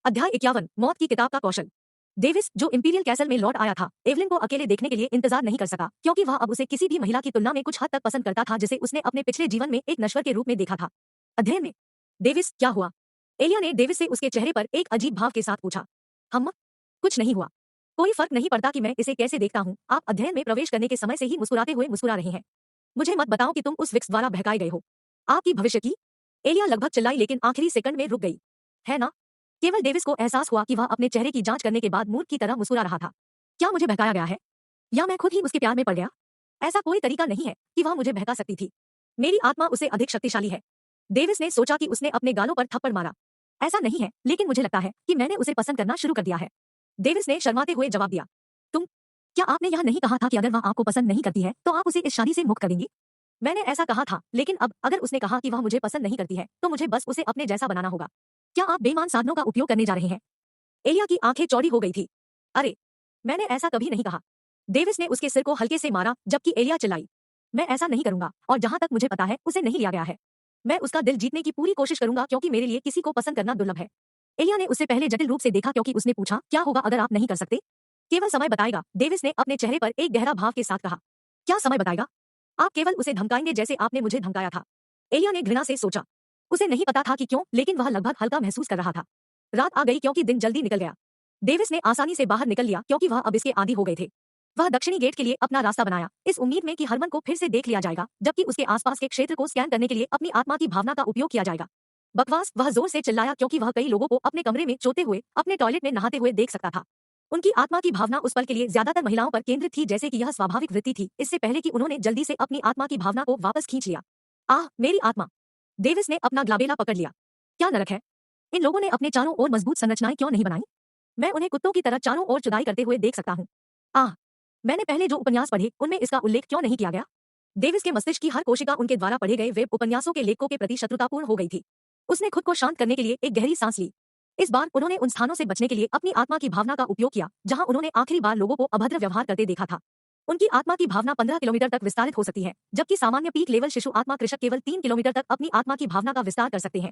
अध्याय 51 मौत की किताब का कौशल। डेविस, जो इंपीरियल कैसल में लौट आया था, एवलिन को अकेले देखने के लिए इंतजार नहीं कर सका, क्योंकि वह अब उसे किसी भी महिला की तुलना में कुछ हद तक पसंद करता था जिसे उसने अपने पिछले जीवन में एक नश्वर के रूप में देखा था। अध्ययन में डेविस, क्या हुआ? एलिया ने डेविस से उसके चेहरे पर एक अजीब भाव के साथ पूछा। हम कुछ नहीं हुआ। कोई फर्क नहीं पड़ता कि मैं इसे कैसे देखता हूँ। आप अध्ययन में प्रवेश करने के समय से ही मुस्कुराते हुए मुस्कुरा रहे हैं। मुझे मत बताओ कि तुम उस विक्स द्वारा बहकाए गए हो। आपकी भविष्य की? एलिया लगभग चिल्लाई, लेकिन आखिरी सेकंड में रुक गई। है ना? केवल डेविस को एहसास हुआ कि वह अपने चेहरे की जांच करने के बाद मूर्ख की तरह मुस्कुरा रहा था। क्या मुझे बहकाया गया है? या मैं खुद ही उसके प्यार में पड़ गया? ऐसा कोई तरीका नहीं है कि वह मुझे बहका सकती थी। मेरी आत्मा उसे अधिक शक्तिशाली है। डेविस ने सोचा कि उसने अपने गालों पर थप्पड़ मारा। ऐसा नहीं है, लेकिन मुझे लगता है कि मैंने उसे पसंद करना शुरू कर दिया है। डेविस ने शर्माते हुए जवाब दिया। तुम? क्या आपने यह नहीं कहा था कि अगर वह आपको पसंद नहीं करती है तो आप उसे इस शादी से मुक्त करेंगी? मैंने ऐसा कहा था, लेकिन अब अगर उसने कहा कि वह मुझे पसंद नहीं करती है तो मुझे बस उसे अपने जैसा बनाना होगा। क्या आप बेईमान साधनों का उपयोग करने जा रहे हैं? एलिया की आंखें चौड़ी हो गई थी। अरे, मैंने ऐसा कभी नहीं कहा। डेविस ने उसके सिर को हल्के से मारा, जबकि एलिया चिल्लाई। मैं ऐसा नहीं करूंगा, और जहां तक मुझे पता है उसे नहीं लिया गया है। मैं उसका दिल जीतने की पूरी कोशिश करूंगा, क्योंकि मेरे लिए किसी को पसंद करना दुर्लभ है। एलिया ने उससे पहले जटिल रूप से देखा, क्योंकि उसने पूछा, क्या होगा अगर आप नहीं कर सकते? केवल समय बताएगा, डेविस ने अपने चेहरे पर एक गहरा भाव के साथ कहा। क्या समय बताएगा? आप केवल उसे धमकाएंगे जैसे आपने मुझे धमकाया था। एलिया ने घृणा से सोचा। उसे नहीं पता था कि क्यों, लेकिन वह लगभग हल्का महसूस कर रहा था। रात आ गई क्योंकि दिन जल्दी निकल गया। डेविस ने आसानी से बाहर निकल लिया, क्योंकि वह अब इसके आदी हो गए थे। वह दक्षिणी गेट के लिए अपना रास्ता बनाया, इस उम्मीद में कि हरमन को फिर से देख लिया जाएगा, जबकि उसके आसपास के क्षेत्र को स्कैन करने के लिए अपनी आत्मा की भावना का उपयोग किया जाएगा। बकवास, वह जोर से चिल्लाया, क्योंकि वह कई लोगों को अपने कमरे में सोते हुए, अपने टॉयलेट में नहाते हुए देख सकता था। उनकी आत्मा की भावना उस पल के लिए ज्यादातर महिलाओं पर केंद्रित थी, जैसे कि यह स्वाभाविक वृत्ति थी, इससे पहले कि उन्होंने जल्दी से अपनी आत्मा की भावना को वापस खींच लिया। आह, मेरी आत्मा! डेविस ने अपना ग्लाबेला पकड़ लिया। क्या नरक है! इन लोगों ने अपने चारों ओर मजबूत संरचनाएं क्यों नहीं बनाई? मैं उन्हें कुत्तों की तरह चारों ओर चुदाई करते हुए देख सकता हूँ। आह, मैंने पहले जो उपन्यास पढ़े उनमें इसका उल्लेख क्यों नहीं किया गया? डेविस के मस्तिष्क की हर कोशिका उनके द्वारा पढ़े गए वेब उपन्यासों के लेखकों के प्रति शत्रुतापूर्ण हो गई थी। उसने खुद को शांत करने के लिए एक गहरी सांस ली। इस बार उन्होंने उन स्थानों से बचने के लिए अपनी आत्मा की भावना का उपयोग किया जहां उन्होंने आखिरी बार लोगों को अभद्र व्यवहार करते देखा था। उनकी आत्मा की भावना 15 किलोमीटर तक विस्तारित हो सकती है, जबकि सामान्य पीक लेवल शिशु आत्मा कृषक केवल 3 किलोमीटर तक अपनी आत्मा की भावना का विस्तार कर सकते हैं।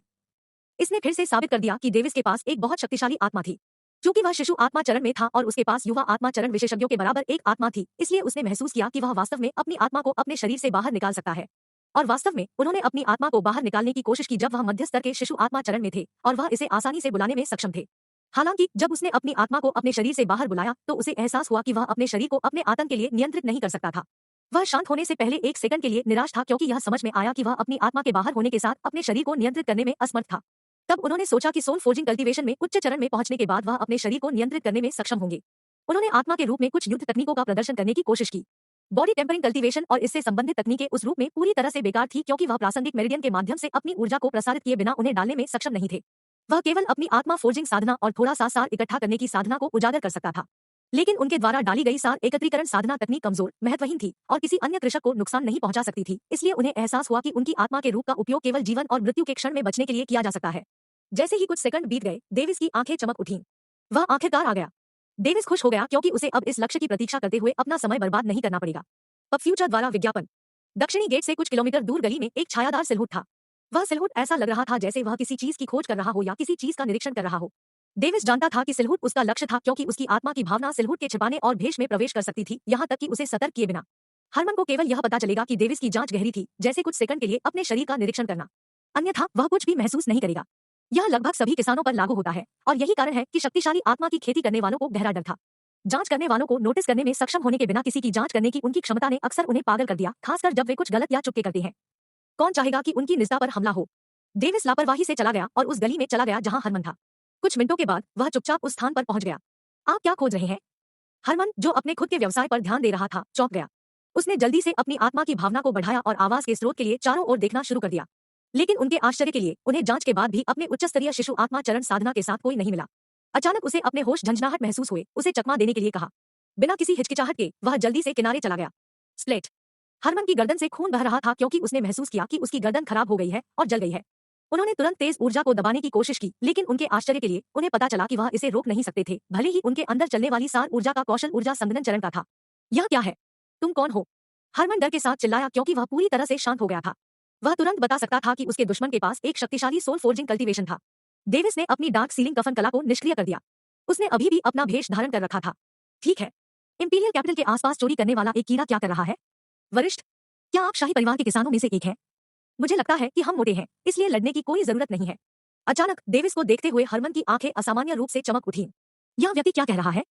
इसने फिर से साबित कर दिया कि डेविस के पास एक बहुत शक्तिशाली आत्मा थी। क्योंकि वह शिशु आत्मा चरण में था और उसके पास युवा आत्मा चरण विशेषज्ञों के बराबर एक आत्मा थी, इसलिए उसने महसूस किया कि वह वास्तव में अपनी आत्मा को अपने शरीर से बाहर निकाल सकता है। और वास्तव में उन्होंने अपनी आत्मा को बाहर निकालने की कोशिश की जब वह मध्य स्तर के शिशु आत्मा चरण में थे, और वह इसे आसानी से बुलाने में सक्षम थे। हालांकि जब उसने अपनी आत्मा को अपने शरीर से बाहर बुलाया तो उसे एहसास हुआ कि वह अपने शरीर को अपने आतंक के लिए नियंत्रित नहीं कर सकता था। वह शांत होने से पहले एक सेकंड के लिए निराश था, क्योंकि यह समझ में आया कि वह अपनी आत्मा के बाहर होने के साथ अपने शरीर को नियंत्रित करने में असमर्थ था। तब उन्होंने सोचा कि सोल फोर्जिंग कल्टीवेशन में उच्च चरण में पहुंचने के बाद वह अपने शरीर को नियंत्रित करने में सक्षम होंगे। उन्होंने आत्मा के रूप में कुछ युद्ध तकनीकों का प्रदर्शन करने की कोशिश की। बॉडी टेम्परिंग कल्टीवेशन और इससे संबंधित तकनीकें उस रूप में पूरी तरह से बेकार थी, क्योंकि वह प्रासंगिक मेरिडियन के माध्यम से अपनी ऊर्जा को प्रसारित किए बिना उन्हें डालने में सक्षम नहीं थे। वह केवल अपनी आत्मा फोर्जिंग साधना और थोड़ा सा सार इकट्ठा करने की साधना को उजागर कर सकता था। लेकिन उनके द्वारा डाली गई सार एकत्रीकरण साधना तकनीक कमजोर, महत्वहीन थी और किसी अन्य कृषक को नुकसान नहीं पहुंचा सकती थी, इसलिए उन्हें एहसास हुआ कि उनकी आत्मा के रूप का उपयोग केवल जीवन और मृत्यु के क्षण में बचने के लिए किया जा सकता है। जैसे ही कुछ सेकंड बीत गए, डेविस की आंखें चमक उठीं। वह आखिरकार आ गया। डेविस खुश हो गया, क्योंकि उसे अब इस लक्ष्य की प्रतीक्षा करते हुए अपना समय बर्बाद नहीं करना पड़ेगा। पब फ्यूचर द्वारा विज्ञापन। दक्षिणी गेट से कुछ किलोमीटर दूर गली में एक छायादार सिलहुट था। वह सिलहुट ऐसा लग रहा था जैसे वह किसी चीज की खोज कर रहा हो या किसी चीज का निरीक्षण कर रहा हो। डेविस जानता था कि सिलहुट उसका लक्ष्य था, क्योंकि उसकी आत्मा की भावना सिलहुट के छिपाने और भेष में प्रवेश कर सकती थी, यहाँ तक कि उसे सतर्क किए बिना। हरमन को केवल यह पता चलेगा कि डेविस की जांच गहरी थी, जैसे कुछ सेकंड के लिए अपने शरीर का निरीक्षण करना। अन्यथा वह कुछ भी महसूस नहीं करेगा। यह लगभग सभी किसानों पर लागू होता है, और यही कारण है कि शक्तिशाली आत्मा की खेती करने वालों को गहरा डर था। जांच करने वालों को नोटिस करने में सक्षम होने के बिना किसी की जांच करने की उनकी क्षमता ने अक्सर उन्हें पागल कर दिया, खासकर जब वे कुछ गलत या चुपके करते हैं। कौन चाहेगा कि उनकी निजता पर हमला हो? डेविस लापरवाही से चला गया और उस गली में चला गया जहां हरमन था। कुछ मिनटों के बाद वह चुपचाप उस स्थान पर पहुंच गया। आप क्या खोज रहे हैं? हरमन, जो अपने खुद के व्यवसाय पर ध्यान दे रहा था, चौंक गया। उसने जल्दी से अपनी आत्मा की भावना को बढ़ाया और आवाज के स्रोत के लिए चारों ओर देखना शुरू कर दिया। लेकिन उनके आश्चर्य के लिए उन्हें जांच के बाद भी अपने उच्च स्तरीय शिशु आत्मा चरण साधना के साथ कोई नहीं मिला। अचानक उसे अपने होश झंझनाहट महसूस हुए। उसे चकमा देने के लिए कहा। बिना किसी हिचकिचाहट के वह जल्दी से किनारे चला गया। स्प्लेट। हरमन की गर्दन से खून बह रहा था, क्योंकि उसने महसूस किया कि उसकी गर्दन खराब हो गई है और जल गई है। उन्होंने तुरंत तेज ऊर्जा को दबाने की कोशिश की, लेकिन उनके आश्चर्य के लिए उन्हें पता चला कि वह इसे रोक नहीं सकते थे, भले ही उनके अंदर चलने वाली सार ऊर्जा का कौशल ऊर्जा संघनन चरण का था। यह क्या है? तुम कौन हो? हरमन डर के साथ चिल्लाया, क्योंकि वह पूरी तरह से शांत हो गया था। वह तुरंत बता सकता था कि उसके दुश्मन के पास एक शक्तिशाली सोल फोर्जिंग कल्टीवेशन था। डेविस ने अपनी डार्क सीलिंग कफन कला को निष्क्रिय कर दिया। उसने अभी भी अपना भेष धारण कर रखा था। ठीक है, इंपीरियल कैपिटल के आसपास चोरी करने वाला एक कीड़ा क्या कर रहा है? वरिष्ठ, क्या आप शाही परिवार के किसानों में से एक हैं? मुझे लगता है कि हम मोटे हैं, इसलिए लड़ने की कोई जरूरत नहीं है। अचानक डेविस को देखते हुए हरमन की आंखें असामान्य रूप से चमक उठी। यह व्यक्ति क्या कह रहा है?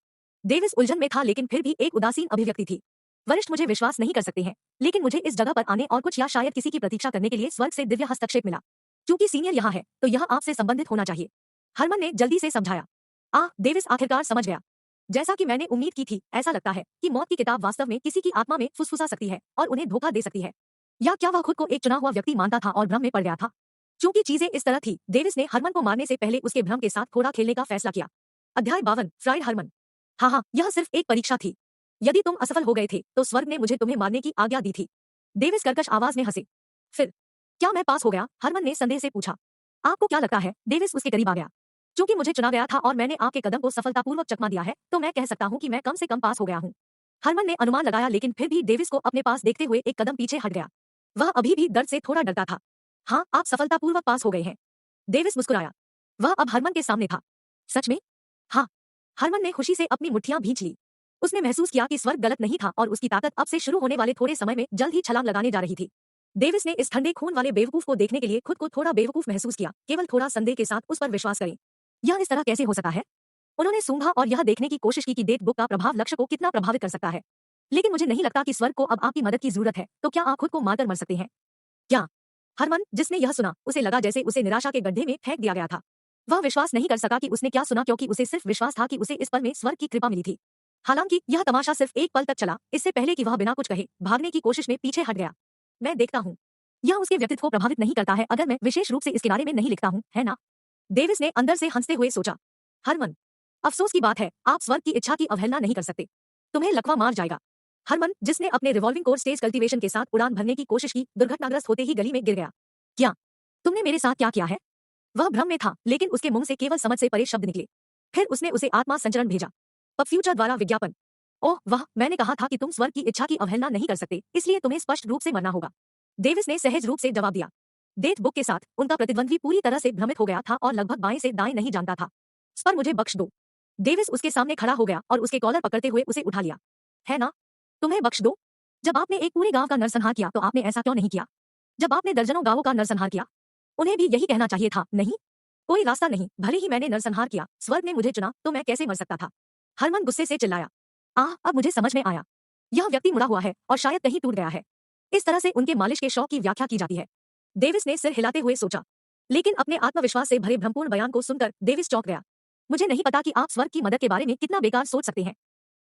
डेविस उलझन में था, लेकिन फिर भी एक उदासीन अभिव्यक्ति थी। वरिष्ठ, मुझे विश्वास नहीं कर सकते हैं, लेकिन मुझे इस जगह पर आने और कुछ या शायद किसी की प्रतीक्षा करने के लिए स्वर्ग से दिव्य हस्तक्षेप मिला। क्योंकि सीनियर यहाँ है, तो यह आपसे संबंधित होना चाहिए, हरमन ने जल्दी से समझाया। डेविस आखिरकार समझ गया। जैसा कि मैंने उम्मीद की थी, ऐसा लगता है कि मौत की किताब वास्तव में किसी की आत्मा में फुसफुसा सकती है और उन्हें धोखा दे सकती है। या क्या वह खुद को एक चुना हुआ व्यक्ति मानता था और भ्रम में पड़ गया था? क्योंकि चीजें इस तरह थी, डेविस ने हरमन को मारने से पहले उसके भ्रम के साथ थोड़ा खेलने का फैसला किया। अध्याय 52, फ्राइड हरमन। हाँ, यह सिर्फ एक परीक्षा थी। यदि तुम असफल हो गए थे, तो स्वर्ग ने मुझे तुम्हें मारने की आज्ञा दी थी। डेविस कर्कश आवाज में हंसे। फिर क्या मैं पास हो गया? हरमन ने संदेह से पूछा। आपको क्या लगता है? डेविस उसके करीब आ गया। क्योंकि मुझे चुना गया था और मैंने आपके कदम को सफलतापूर्वक चकमा दिया है, तो मैं कह सकता हूँ कि मैं कम से कम पास हो गया हूँ। हरमन ने अनुमान लगाया, लेकिन फिर भी डेविस को अपने पास देखते हुए एक कदम पीछे हट गया। वह अभी भी दर्द से थोड़ा डरता था। हाँ, आप सफलतापूर्वक पास हो गए हैं। डेविस मुस्कुराया। वह अब हरमन के सामने था। सच में? हाँ। हरमन ने खुशी से अपनी मुट्ठियां भींच ली। उसने महसूस किया कि स्वर्ग गलत नहीं था और उसकी ताकत अब से शुरू होने वाले थोड़े समय में जल्द ही छलांग लगाने जा रही थी। डेविस ने इस ठंडे खून वाले बेवकूफ को देखने के लिए खुद को थोड़ा बेवकूफ महसूस किया। केवल थोड़ा संदेह के साथ उस पर विश्वास करें। यह इस तरह कैसे हो सकता है? उन्होंने सूंघा और यह देखने की कोशिश की कि डेट बुक का प्रभाव लक्ष्य को कितना प्रभावित कर सकता है। लेकिन मुझे नहीं लगता कि स्वर्ग को अब आपकी मदद की जरूरत है, तो क्या आप खुद को मारकर मर सकते हैं? क्या? हरमन, जिसने यह सुना, उसे लगा जैसे उसे निराशा के गड्ढे में फेंक दिया गया था। वह विश्वास नहीं कर सका कि उसने क्या सुना, क्योंकि उसे सिर्फ विश्वास था कि उसे इस पल में स्वर्ग की कृपा मिली थी। हालांकि यह तमाशा सिर्फ एक पल तक चला, इससे पहले कि वह बिना कुछ कहे भागने की कोशिश में पीछे हट गया। मैं देखता हूँ, यह उसके व्यक्तित्व को प्रभावित नहीं करता है अगर मैं विशेष रूप से इस किनारे में नहीं लिखता हूँ, है ना? डेविस ने अंदर से हंसते हुए सोचा। हरमन, अफसोस की बात है, आप स्वर्ग की इच्छा की अवहेलना नहीं कर सकते। तुम्हें लकवा मार जाएगा। हरमन, जिसने अपने रिवॉल्विंग कोर स्टेज कल्टीवेशन के साथ उड़ान भरने की कोशिश की, दुर्घटनाग्रस्त होते ही गली में गिर गया। क्या तुमने मेरे साथ क्या किया है? वह भ्रम में था, लेकिन उसके मुंह से केवल समझ से परे शब्द निकले। फिर उसने उसे आत्मा संचरण भेजा। अब फ्यूचर द्वारा विज्ञापन। ओह वाह, मैंने कहा था कि तुम स्वर्ग की इच्छा की अवहेलना नहीं कर सकते, इसलिए तुम्हें स्पष्ट रूप से मरना होगा। डेविस ने सहज रूप से जवाब दिया। डेट बुक के साथ उनका प्रतिद्वंद्वी पूरी तरह से भ्रमित हो गया था और लगभग बाएं से दाएं नहीं जानता था। पर मुझे बख्श दो। डेविस उसके सामने खड़ा हो गया और उसके कॉलर पकड़ते हुए उसे उठा लिया। है ना? तुम्हें बख्श दो? जब आपने एक पूरे गांव का नरसंहार किया, तो आपने ऐसा क्यों नहीं किया? जब आपने दर्जनों गांवों का नरसंहार किया, उन्हें भी यही कहना चाहिए था, नहीं? कोई रास्ता नहीं, भले ही मैंने नरसंहार किया, स्वर्ग ने मुझे चुना, तो मैं कैसे मर सकता था? हरमन गुस्से से चिल्लाया। अब मुझे समझ में आया। यह व्यक्ति मुड़ा हुआ है और शायद कहीं टूट गया है। इस तरह से उनके मालिश के शौक की व्याख्या की जाती है। डेविस ने सिर हिलाते हुए सोचा। लेकिन अपने आत्मविश्वास से भरे भ्रमपूर्ण बयान को सुनकर डेविस चौंक गया। मुझे नहीं पता कि आप स्वर्ग की मदद के बारे में कितना बेकार सोच सकते हैं।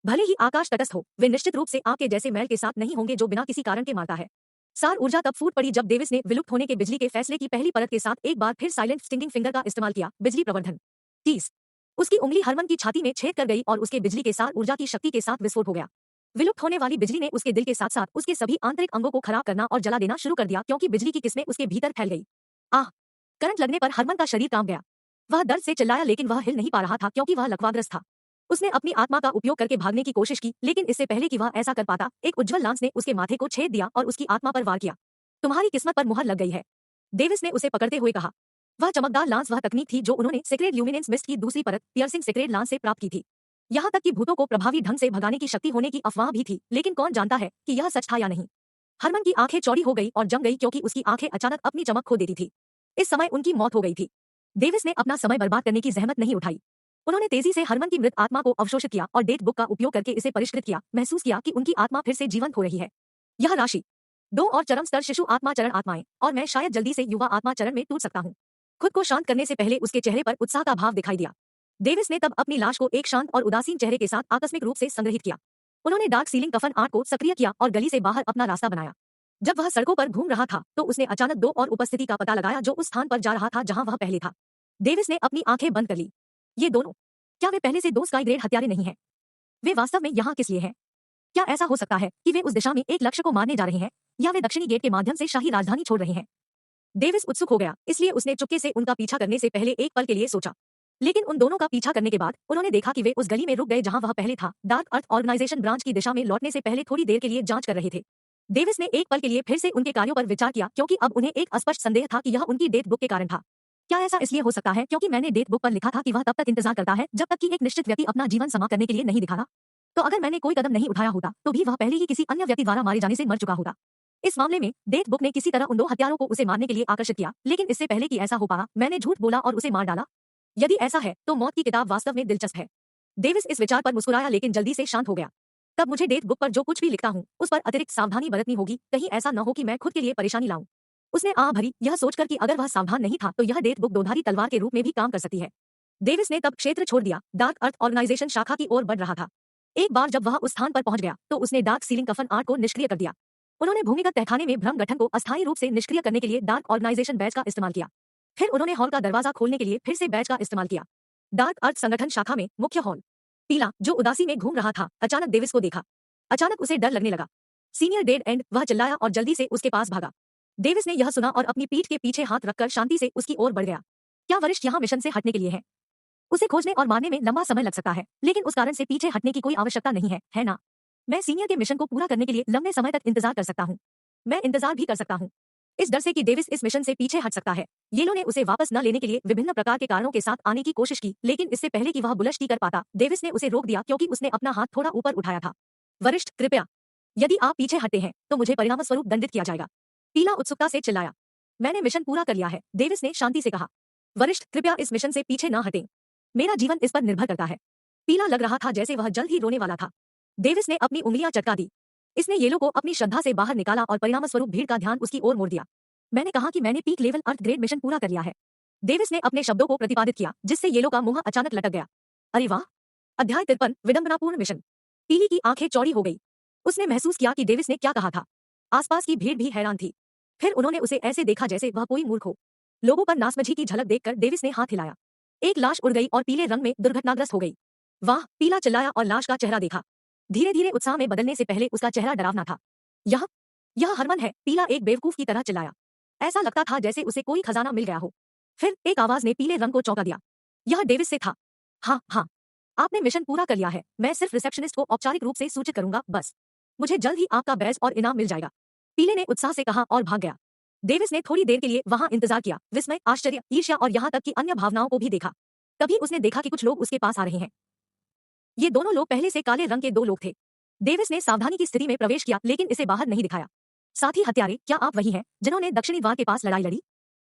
भले ही आकाश तटस्थ हो, वे निश्चित रूप से आपके जैसे मैल के साथ नहीं होंगे जो बिना किसी कारण के मारता है। सार ऊर्जा तब फूट पड़ी जब डेविस ने विलुप्त होने के बिजली के फैसले की पहली परत के साथ एक बार फिर साइलेंट स्टिंगिंग फिंगर का इस्तेमाल किया। बिजली प्रवर्धन 30। उसकी उंगली हरमन की छाती में छेद कर गई और उसके बिजली के साथ ऊर्जा की शक्ति के साथ विस्फोट हो गया। विलुप्त होने वाली बिजली ने उसके दिल के साथ साथ उसके सभी आंतरिक अंगों को खराब करना और जला देना शुरू कर दिया, क्योंकि बिजली की किस्में उसके भीतर फैल गई। करंट लगने पर हरमन का शरीर कांप गया। वह दर्द से चिल्लाया, लेकिन वह हिल नहीं पा रहा था क्योंकि वह लकवाग्रस्त था। उसने अपनी आत्मा का उपयोग करके भागने की कोशिश की, लेकिन इससे पहले कि वह ऐसा कर पाता, एक उज्जवल लांस ने उसके माथे को छेद दिया और उसकी आत्मा पर वार किया। तुम्हारी किस्मत पर मुहर लग गई है, डेविस ने उसे पकड़ते हुए कहा। वह चमकदार लांस वह तकनीक थी जो उन्होंने सेक्रेड ल्यूमिनेंस मिस्ट की दूसरी परत पियर्सिंग सेक्रेड लांस से प्राप्त की थी। यहाँ तक कि भूतों को प्रभावी ढंग से भगाने की शक्ति होने की अफवाह भी थी, लेकिन कौन जानता है कि यह सच था या नहीं। हरमन की आंखें चौड़ी हो गई और जम गई, क्योंकि उसकी आंखें अचानक अपनी चमक खो देती थी। इस समय उनकी मौत हो गई थी। डेविस ने अपना समय बर्बाद करने की जहमत नहीं उठाई। उन्होंने तेजी से हरमन की मृत आत्मा को अवशोषित किया और डेट बुक का उपयोग करके इसे परिष्कृत किया। महसूस किया कि उनकी आत्मा फिर से जीवंत हो रही है। यह राशि 2 और चरम स्तर शिशु आत्मा चरण आत्माएं, और मैं शायद जल्दी से युवा आत्मा चरण में टूट सकता हूँ। खुद को शांत करने से पहले उसके चेहरे पर उत्साह का भाव दिखाई दिया। डेविस ने तब अपनी लाश को एक शांत और उदासीन चेहरे के साथ आकस्मिक रूप से संग्रहित किया। उन्होंने डार्क सीलिंग कफन आर्ट को सक्रिय किया और गली से बाहर अपना रास्ता बनाया। जब वह सड़कों पर घूम रहा था, तो उसने अचानक 2 और उपस्थिति का पता लगाया जो उस स्थान पर जा रहा था जहां वह पहले था। डेविस ने अपनी आंखें बंद कर ली। ये दोनों, क्या वे पहले से 2 स्काई ग्रेड हत्यारे नहीं हैं? वे वास्तव में यहाँ किस लिए हैं? क्या ऐसा हो सकता है कि वे उस दिशा में एक लक्ष्य को मारने जा रहे हैं, या वे दक्षिणी गेट के माध्यम से शाही राजधानी छोड़ रहे हैं? डेविस उत्सुक हो गया, इसलिए उसने चुपके से उनका पीछा करने से पहले एक पल के लिए सोचा। लेकिन उन दोनों का पीछा करने के बाद उन्होंने देखा कि वे उस गली में रुक गए जहां वह पहले था, डार्क अर्थ ऑर्गेनाइजेशन ब्रांच की दिशा में लौटने से पहले थोड़ी देर के लिए जांच कर रहे थे। डेविस ने एक पल के लिए फिर से उनके कार्यों पर विचार किया, क्योंकि अब उन्हें एक स्पष्ट संदेह था कि यह उनकी डेट बुक के कारण था। क्या ऐसा इसलिए हो सकता है क्योंकि मैंने डेट बुक पर लिखा था कि वह तब तक इंतजार करता है जब तक कि एक निश्चित व्यक्ति अपना जीवन समाप्त करने के लिए नहीं दिखाता? तो अगर मैंने कोई कदम नहीं उठाया होता तो भी वह पहले ही किसी अन्य व्यक्ति द्वारा मारे जाने से मर चुका होता। इस मामले में डेट बुक ने किसी तरह उन दो हत्यारों को उसे मारने के लिए आकर्षित किया, लेकिन इससे पहले कि ऐसा हो पाया मैंने झूठ बोला और उसे मार डाला। यदि ऐसा है तो मौत की किताब वास्तव में दिलचस्प है। डेविस इस विचार पर मुस्कुराया लेकिन जल्दी से शांत हो गया। तब मुझे डेट बुक पर जो कुछ भी लिखता हूँ उस पर अतिरिक्त सावधानी बरतनी होगी, कहीं ऐसा न हो कि मैं खुद के लिए परेशानी लाऊं। उसने आह भरी, यह सोचकर कि अगर वह सावधान नहीं था तो यह डेट बुक दोधारी तलवार के रूप में भी काम कर सकती है। डेविस ने तब क्षेत्र छोड़ दिया, डार्क अर्थ ऑर्गेनाइजेशन शाखा की ओर बढ़ रहा था। एक बार जब वह उस स्थान पर पहुंच गया तो उसने डार्क सीलिंग कफन आर्ट को निष्क्रिय कर दिया। उन्होंने भूमिगत तहखाने में भ्रम गठन को अस्थायी रूप से निष्क्रिय करने के लिए डार्क ऑर्गेनाइजेशन बैच का इस्तेमाल किया। फिर उन्होंने हॉल का दरवाजा खोलने के लिए फिर से बैच का इस्तेमाल किया। डार्क अर्थ संगठन शाखा में मुख्य हॉल। पीला, जो उदासी में घूम रहा था, अचानक डेविस को देखा। अचानक उसे डर लगने लगा। सीनियर डेड एंड, वह चिल्लाया और जल्दी से उसके पास भागा। डेविस ने यह सुना और अपनी पीठ के पीछे हाथ रखकर शांति से उसकी ओर बढ़ गया। क्या वरिष्ठ यहाँ मिशन से हटने के लिए है? उसे खोजने और मारने में लंबा समय लग सकता है, लेकिन उस कारण से पीछे हटने की कोई आवश्यकता नहीं है ना? मैं सीनियर के मिशन को पूरा करने के लिए लंबे समय तक इंतजार कर सकता हूँ। मैं इंतजार भी कर सकता हूँ। इस डर से कि डेविस इस मिशन से पीछे हट सकता है, येलो ने उसे वापस न लेने के लिए विभिन्न प्रकार के कारणों के साथ आने की कोशिश की, लेकिन इससे पहले कि वह बुलश्ती कर पाता, डेविस ने उसे रोक दिया क्योंकि उसने अपना हाथ थोड़ा ऊपर उठाया था। वरिष्ठ, कृपया, यदि आप पीछे हटते हैं तो मुझे परिणामस्वरूप दंडित किया जाएगा। पीला उत्सुकता से चिल्लाया। मैंने मिशन पूरा कर लिया है, डेविस ने शांति से कहा। वरिष्ठ, कृपया इस मिशन से पीछे न हटें। मेरा जीवन इस पर निर्भर करता है। पीला लग रहा था जैसे वह जल्द ही रोने वाला था। डेविस ने अपनी उंगलियां चटका दी। इसने येलो को अपनी श्रद्धा से बाहर निकाला और परिणामस्वरूप भीड़ का ध्यान उसकी ओर मोड़ दिया। मैंने कहा कि मैंने पीक लेवल अर्थ ग्रेड मिशन पूरा कर लिया है। डेविस ने अपने शब्दों को प्रतिपादित किया, जिससे येलो का मुंह अचानक लटक गया। अरे वाह! अध्याय 53, विडंबनापूर्ण मिशन। पीली की आंखें चौड़ी हो गई। उसने महसूस किया कि डेविस ने क्या कहा था। आसपास की भीड़ भी हैरान थी। फिर उन्होंने उसे ऐसे देखा जैसे वह कोई मूर्ख हो। लोगों पर नासमझी की झलक देखकर डेविस ने हाथ हिलाया। एक लाश उड़ गई और पीले रंग में दुर्घटनाग्रस्त हो गई। वाह! पीला चिल्लाया और लाश का चेहरा देखा। धीरे धीरे उत्साह में बदलने से पहले उसका चेहरा डरावना था। यह यह हरमन है, पीला एक बेवकूफ की तरह चिल्लाया। ऐसा लगता था जैसे उसे कोई खजाना मिल गया हो। फिर एक आवाज ने पीले रंग को चौंका दिया। यह डेविस से था। हाँ हाँ, आपने मिशन पूरा कर लिया है। मैं सिर्फ रिसेप्शनिस्ट को औपचारिक रूप से सूचित करूंगा, बस। मुझे जल्द ही आपका बैज और इनाम मिल जाएगा। पीले ने उत्साह से कहा और भाग गया। डेविस ने थोड़ी देर के लिए वहां इंतजार किया, विस्मय, आश्चर्य, ईर्ष्या और यहाँ तक कि अन्य भावनाओं को भी देखा। तभी उसने देखा कि कुछ लोग उसके पास आ रहे हैं। ये दोनों लोग पहले से काले रंग के दो लोग थे। डेविस ने सावधानी की स्थिति में प्रवेश किया लेकिन इसे बाहर नहीं दिखाया। साथी हत्यारे, क्या आप वही हैं जिन्होंने दक्षिणी द्वार के पास लड़ाई लड़ी?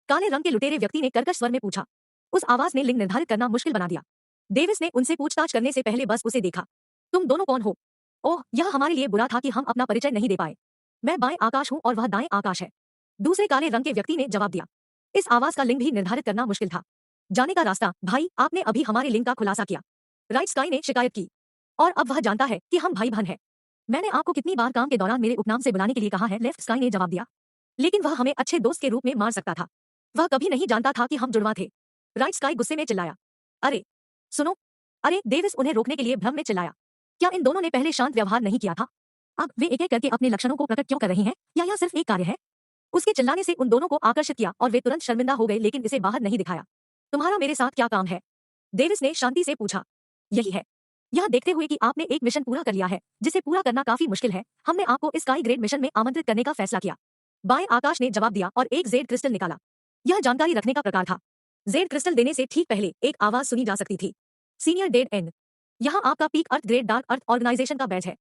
काले रंग के लुटेरे व्यक्ति ने कर्कश स्वर में पूछा। उस आवाज ने लिंग निर्धारित करना मुश्किल बना दिया। डेविस ने उनसे पूछताछ करने से पहले बस उसे देखा। तुम दोनों कौन हो? ओह, यह हमारे लिए बुरा था कि हम अपना परिचय नहीं दे पाए। मैं बाएं आकाश हूं और वह दाएं आकाश है। दूसरे काले रंग के व्यक्ति ने जवाब दिया। इस आवाज का लिंग भी निर्धारित करना मुश्किल था। जाने का रास्ता, भाई, आपने अभी हमारे लिंग का खुलासा किया। राइट स्काई ने शिकायत की। और अब वह जानता है कि हम भाई बहन हैं। मैंने आपको कितनी बार काम के दौरान मेरे उपनाम से बुलाने के लिए कहा है, लेफ्ट स्काई ने जवाब दिया। लेकिन वह हमें अच्छे दोस्त के रूप में मार सकता था। वह कभी नहीं जानता था कि हम जुड़वा थे। राइट स्काई गुस्से में चिल्लाया। अरे सुनो! अरे, डेविस उन्हें रोकने के लिए भ्रम में चिल्लाया। क्या इन दोनों ने पहले शांत व्यवहार नहीं किया था? अब वे एक एक करके अपने लक्षणों को प्रकट क्यों कर रही हैं? या यह सिर्फ एक कार्य है? उसके चिल्लाने से उन दोनों को आकर्षित किया और वे तुरंत शर्मिंदा हो गए लेकिन इसे बाहर नहीं दिखाया। तुम्हारा मेरे साथ क्या काम है? डेविस ने शांति से पूछा। यही है। यह देखते हुए कि आपने एक मिशन पूरा कर लिया है जिसे पूरा करना काफी मुश्किल है, हमने आपको इस स्काई ग्रेड मिशन में आमंत्रित करने का फैसला किया। बाएं आकाश ने जवाब दिया और एक जेड क्रिस्टल निकाला। यह जानकारी रखने का प्रकार था। जेड क्रिस्टल देने से ठीक पहले एक आवाज सुनी जा सकती थी। सीनियर डेड एंड, यहाँ आपका पीक अर्थ ग्रेड डार्क अर्थ ऑर्गेनाइजेशन का बैज है।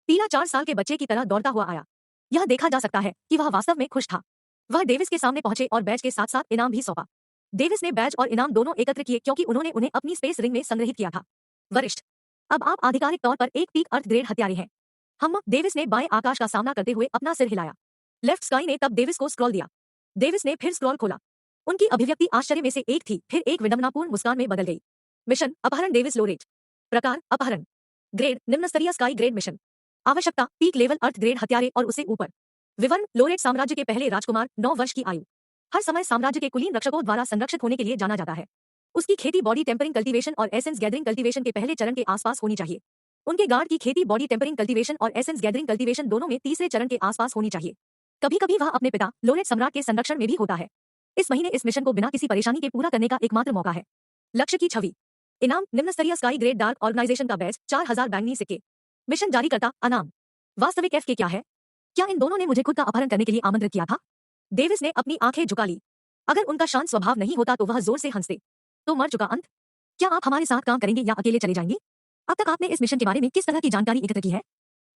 पीला 4 साल के बच्चे की तरह दौड़ता हुआ आया। यह देखा जा सकता है कि वह वास्तव में खुश था। वह डेविस के सामने पहुंचे और बैज के साथ साथ इनाम भी सौंपा। डेविस ने बैज और इनाम दोनों एकत्र किए क्योंकि उन्होंने उन्हें अपनी स्पेस रिंग में संग्रहित किया था। वरिष्ठ, अब आप आधिकारिक तौर पर एक पीक अर्थ ग्रेड हत्यारे हैं। हम डेविस ने बाएं आकाश का सामना करते हुए अपना सिर हिलाया। लेफ्ट स्काई ने तब डेविस को स्क्रॉल दिया। डेविस ने फिर स्क्रॉल खोला। उनकी अभिव्यक्ति आश्चर्य में से एक थी, फिर एक विडंबनापूर्ण मुस्कान में बदल गई। मिशन, अपहरण डेविस लोरेट। प्रकार, अपहरण। ग्रेड, निम्न स्तरीय स्काई ग्रेड मिशन। आवश्यकता, पीक लेवल अर्थ ग्रेड हत्यारे और उससे ऊपर। विवरण, लोरेट साम्राज्य के पहले राजकुमार, 9 वर्ष की आयु। हर समय साम्राज्य के कुलीन रक्षकों द्वारा संरक्षित होने के लिए जाना जाता है। उसकी खेती बॉडी टेम्परिंग कल्टीवेशन और एसेंस गैदरिंग कल्टीवेशन के पहले चरण के आसपास होनी चाहिए। उनके गार्ड की खेती बॉडी टेम्परिंग कल्टीवेशन और एसेंस गैदरिंग कल्टीवेशन दोनों में तीसरे चरण के आसपास होनी चाहिए। कभी कभी वह अपने पिता लोरेट सम्राट के संरक्षण में भी होता है। इस महीने इस मिशन को बिना किसी परेशानी के पूरा करने का एकमात्र मौका है। लक्ष्य की छवि। इनाम, निम्न स्तरीय स्काई ग्रेड डार्क ऑर्गेनाइजेशन का बैज, 4000 बैंगनी सिक्के। मिशन जारी करता, अनाम। वास्तविक एफ के क्या है? क्या इन दोनों ने मुझे खुद का अपहरण करने के लिए आमंत्रित किया था? डेविस ने अपनी आंखें झुका ली। अगर उनका शांत स्वभाव नहीं होता तो वह जोर से हंसते। तो मर चुका अंत। क्या आप हमारे साथ काम करेंगे या अकेले चले जाएंगे? अब तक आपने इस मिशन के बारे में किस तरह की जानकारी एकत्र की है?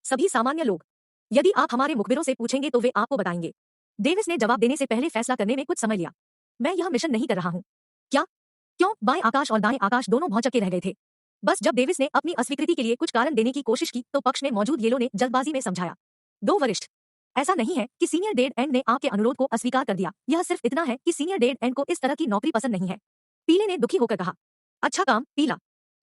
सभी सामान्य लोग। यदि आप हमारे मुखबिरों से पूछेंगे तो वे आपको बताएंगे। डेविस ने जवाब देने से पहले फैसला करने में कुछ समय लिया। मैं यह मिशन नहीं कर रहा हूँ। क्या? क्यों? बाएं आकाश और दाएं आकाश दोनों भौचक्के रह गए थे। बस जब डेविस ने अपनी अस्वीकृति के लिए कुछ कारण देने की कोशिश की तो पक्ष में मौजूद येलो ने जल्दबाजी में समझाया। दो वरिष्ठ। ऐसा नहीं है कि सीनियर डेड एंड ने आपके अनुरोध को अस्वीकार कर दिया, यह सिर्फ इतना है कि सीनियर डेड एंड को इस तरह की नौकरी पसंद नहीं है। पीले ने दुखी होकर कहा। अच्छा काम, पीला।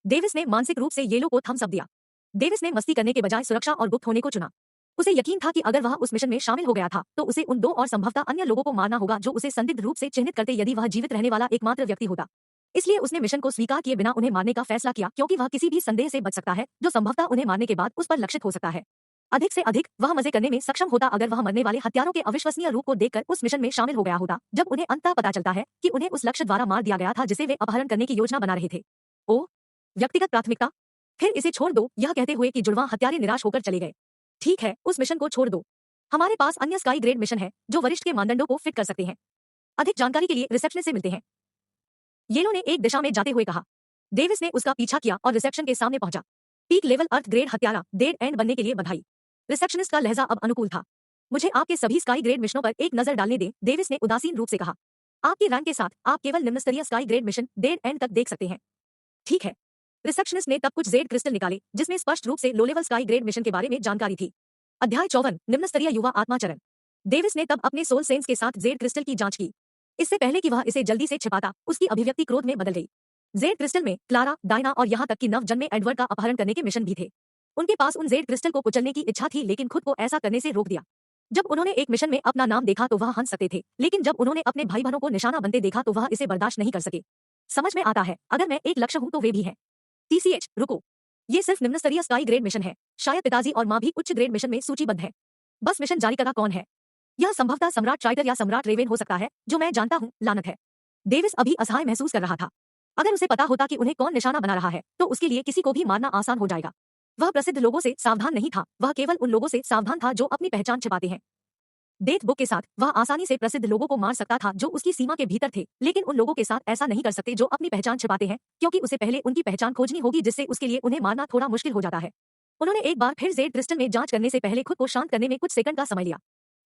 डेविस ने मानसिक रूप से येलो को थम्स अप दिया। डेविस ने मस्ती करने के बजाय सुरक्षा और गुप्त होने को चुना। उसे यकीन था कि अगर वह उस मिशन में शामिल हो गया था तो उसे उन दो और संभवतः अन्य लोगों को मारना होगा जो उसे संदिग्ध रूप से चिन्हित करते यदि वह जीवित रहने वाला एकमात्र व्यक्ति होता। इसलिए उसने मिशन को स्वीकार किए बिना उन्हें मारने का फैसला किया, क्योंकि वह किसी भी संदेह से बच सकता है जो संभवतः उन्हें मारने के बाद उस पर लक्षित हो सकता है। अधिक से अधिक वह मजे करने में सक्षम होता अगर वह मरने वाले हत्यारों के अविश्वसनीय रूप को देखकर उस मिशन में शामिल हो गया होता, जब उन्हें अंततः पता चलता है कि उन्हें उस लक्ष्य द्वारा मार दिया गया था जिसे वे अपहरण करने की योजना बना रहे थे। ओ, व्यक्तिगत प्राथमिकता। फिर इसे छोड़ दो, यह कहते हुए कि जुड़वां हत्यारे निराश होकर चले गए। ठीक है, उस मिशन को छोड़ दो। हमारे पास अन्य स्काई ग्रेड मिशन है जो वरिष्ठ के मानदंडों को फिट कर सकते हैं। अधिक जानकारी के लिए रिसेप्शनिस्ट से मिलते हैं। येलो ने एक दिशा में जाते हुए कहा। डेविस ने उसका पीछा किया और रिसेप्शन के सामने पहुंचा। पीक लेवल अर्थ ग्रेड हत्यारा, डेड एंड बनने के लिए बधाई। रिसेप्शनिस्ट का लहजा अब अनुकूल था। मुझे आपके सभी स्काई ग्रेड मिशनों पर एक नजर डालने दें, डेविस ने उदासीन रूप से कहा। आपकी रैंक के साथ आप केवल निम्नस्तरीय sky grade mission dead end तक देख सकते हैं। ठीक है। रिसेप्शनिस्ट ने तब कुछ जेड क्रिस्टल निकाले जिसमें स्पष्ट रूप से लो लेवल स्काई ग्रेड मिशन के बारे में जानकारी थी। अध्याय 54, निम्नस्तरीय युवा आत्माचरण। डेविस ने तब अपने सोल सेंस के साथ जेड क्रिस्टल की जांच की। इससे पहले कि वह इसे जल्दी से छिपाता, उसकी अभिव्यक्ति क्रोध में बदल गई। जेड क्रिस्टल में क्लारा, डायना और यहाँ तक कि नव जन्मे एडवर्ड का अपहरण करने के मिशन भी थे। उनके पास उन जेड क्रिस्टल को कुचलने की इच्छा थी, लेकिन खुद को ऐसा करने से रोक दिया। जब उन्होंने एक मिशन में अपना नाम देखा तो वह हंस सकते थे, लेकिन जब उन्होंने अपने भाई बहनों को निशाना बनते देखा तो वह इसे बर्दाश्त नहीं कर सके। समझ में आता है, अगर मैं एक लक्ष्य हूं तो वे भी हैं। TCH, रुको। ये सिर्फ निम्नस्तरीय स्काई ग्रेड मिशन है। शायद पिताजी और माँ भी उच्च ग्रेड मिशन में सूचीबद्ध है। बस मिशन जारी करता कौन है? यह संभवतः सम्राट ट्राइटर या सम्राट रेवेन हो सकता है, जो मैं जानता हूँ, लानत है। डेविस अभी असहाय महसूस कर रहा था। अगर उसे पता होता कि उन्हें कौन निशाना बना रहा है तो उसके लिए किसी को भी मारना आसान हो जाएगा। वह प्रसिद्ध लोगों से सावधान नहीं था, वह केवल उन लोगों से सावधान था जो अपनी पहचान छिपाते हैं। डेथ बुक के साथ वह आसानी से प्रसिद्ध लोगों को मार सकता था जो उसकी सीमा के भीतर थे, लेकिन उन लोगों के साथ ऐसा नहीं कर सकते जो अपनी पहचान छिपाते हैं, क्योंकि उसे पहले उनकी पहचान खोजनी होगी जिससे उसके लिए उन्हें मारना थोड़ा मुश्किल हो जाता है। उन्होंने एक बार फिर जेड क्रिस्टल में जांच करने से पहले खुद को शांत करने में कुछ सेकंड का समय लिया।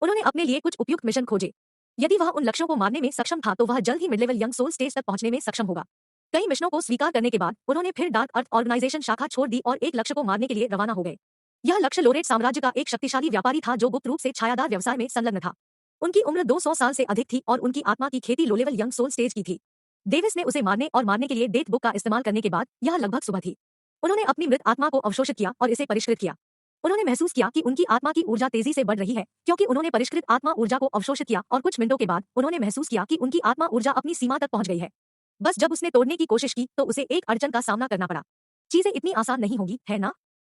उन्होंने अपने लिए कुछ उपयुक्त मिशन खोजे। यदि वह उन लक्ष्यों को मारने में सक्षम था तो वह जल्द ही mid level young soul stage तक पहुंचने में सक्षम होगा। कई मिशनों को स्वीकार करने के बाद उन्होंने फिर डार्क अर्थ ऑर्गेनाइजेशन शाखा छोड़ दी और एक लक्ष्य को मारने के लिए रवाना हो गए। यह लक्ष्य लोरेट साम्राज्य का एक शक्तिशाली व्यापारी था जो गुप्त रूप से छायादार व्यवसाय में संलग्न था। उनकी उम्र 200 साल से अधिक थी और उनकी आत्मा की खेती low level young soul stage की थी। डेविस ने उसे मारने और मारने के लिए डेथ बुक का इस्तेमाल करने के बाद यह लगभग सुबह थी। उन्होंने अपनी मृत आत्मा को अवशोषित किया और इसे परिष्कृत किया। उन्होंने महसूस किया कि उनकी आत्मा की ऊर्जा तेजी से बढ़ रही है, क्योंकि उन्होंने परिष्कृत आत्मा ऊर्जा को अवशोषित किया और कुछ मिनटों के बाद उन्होंने महसूस किया कि उनकी आत्मा ऊर्जा अपनी सीमा तक पहुंच गई है। बस जब उसने तोड़ने की कोशिश की तो उसे एक अड़चन का सामना करना पड़ा। चीजें इतनी आसान नहीं होंगी, है ना?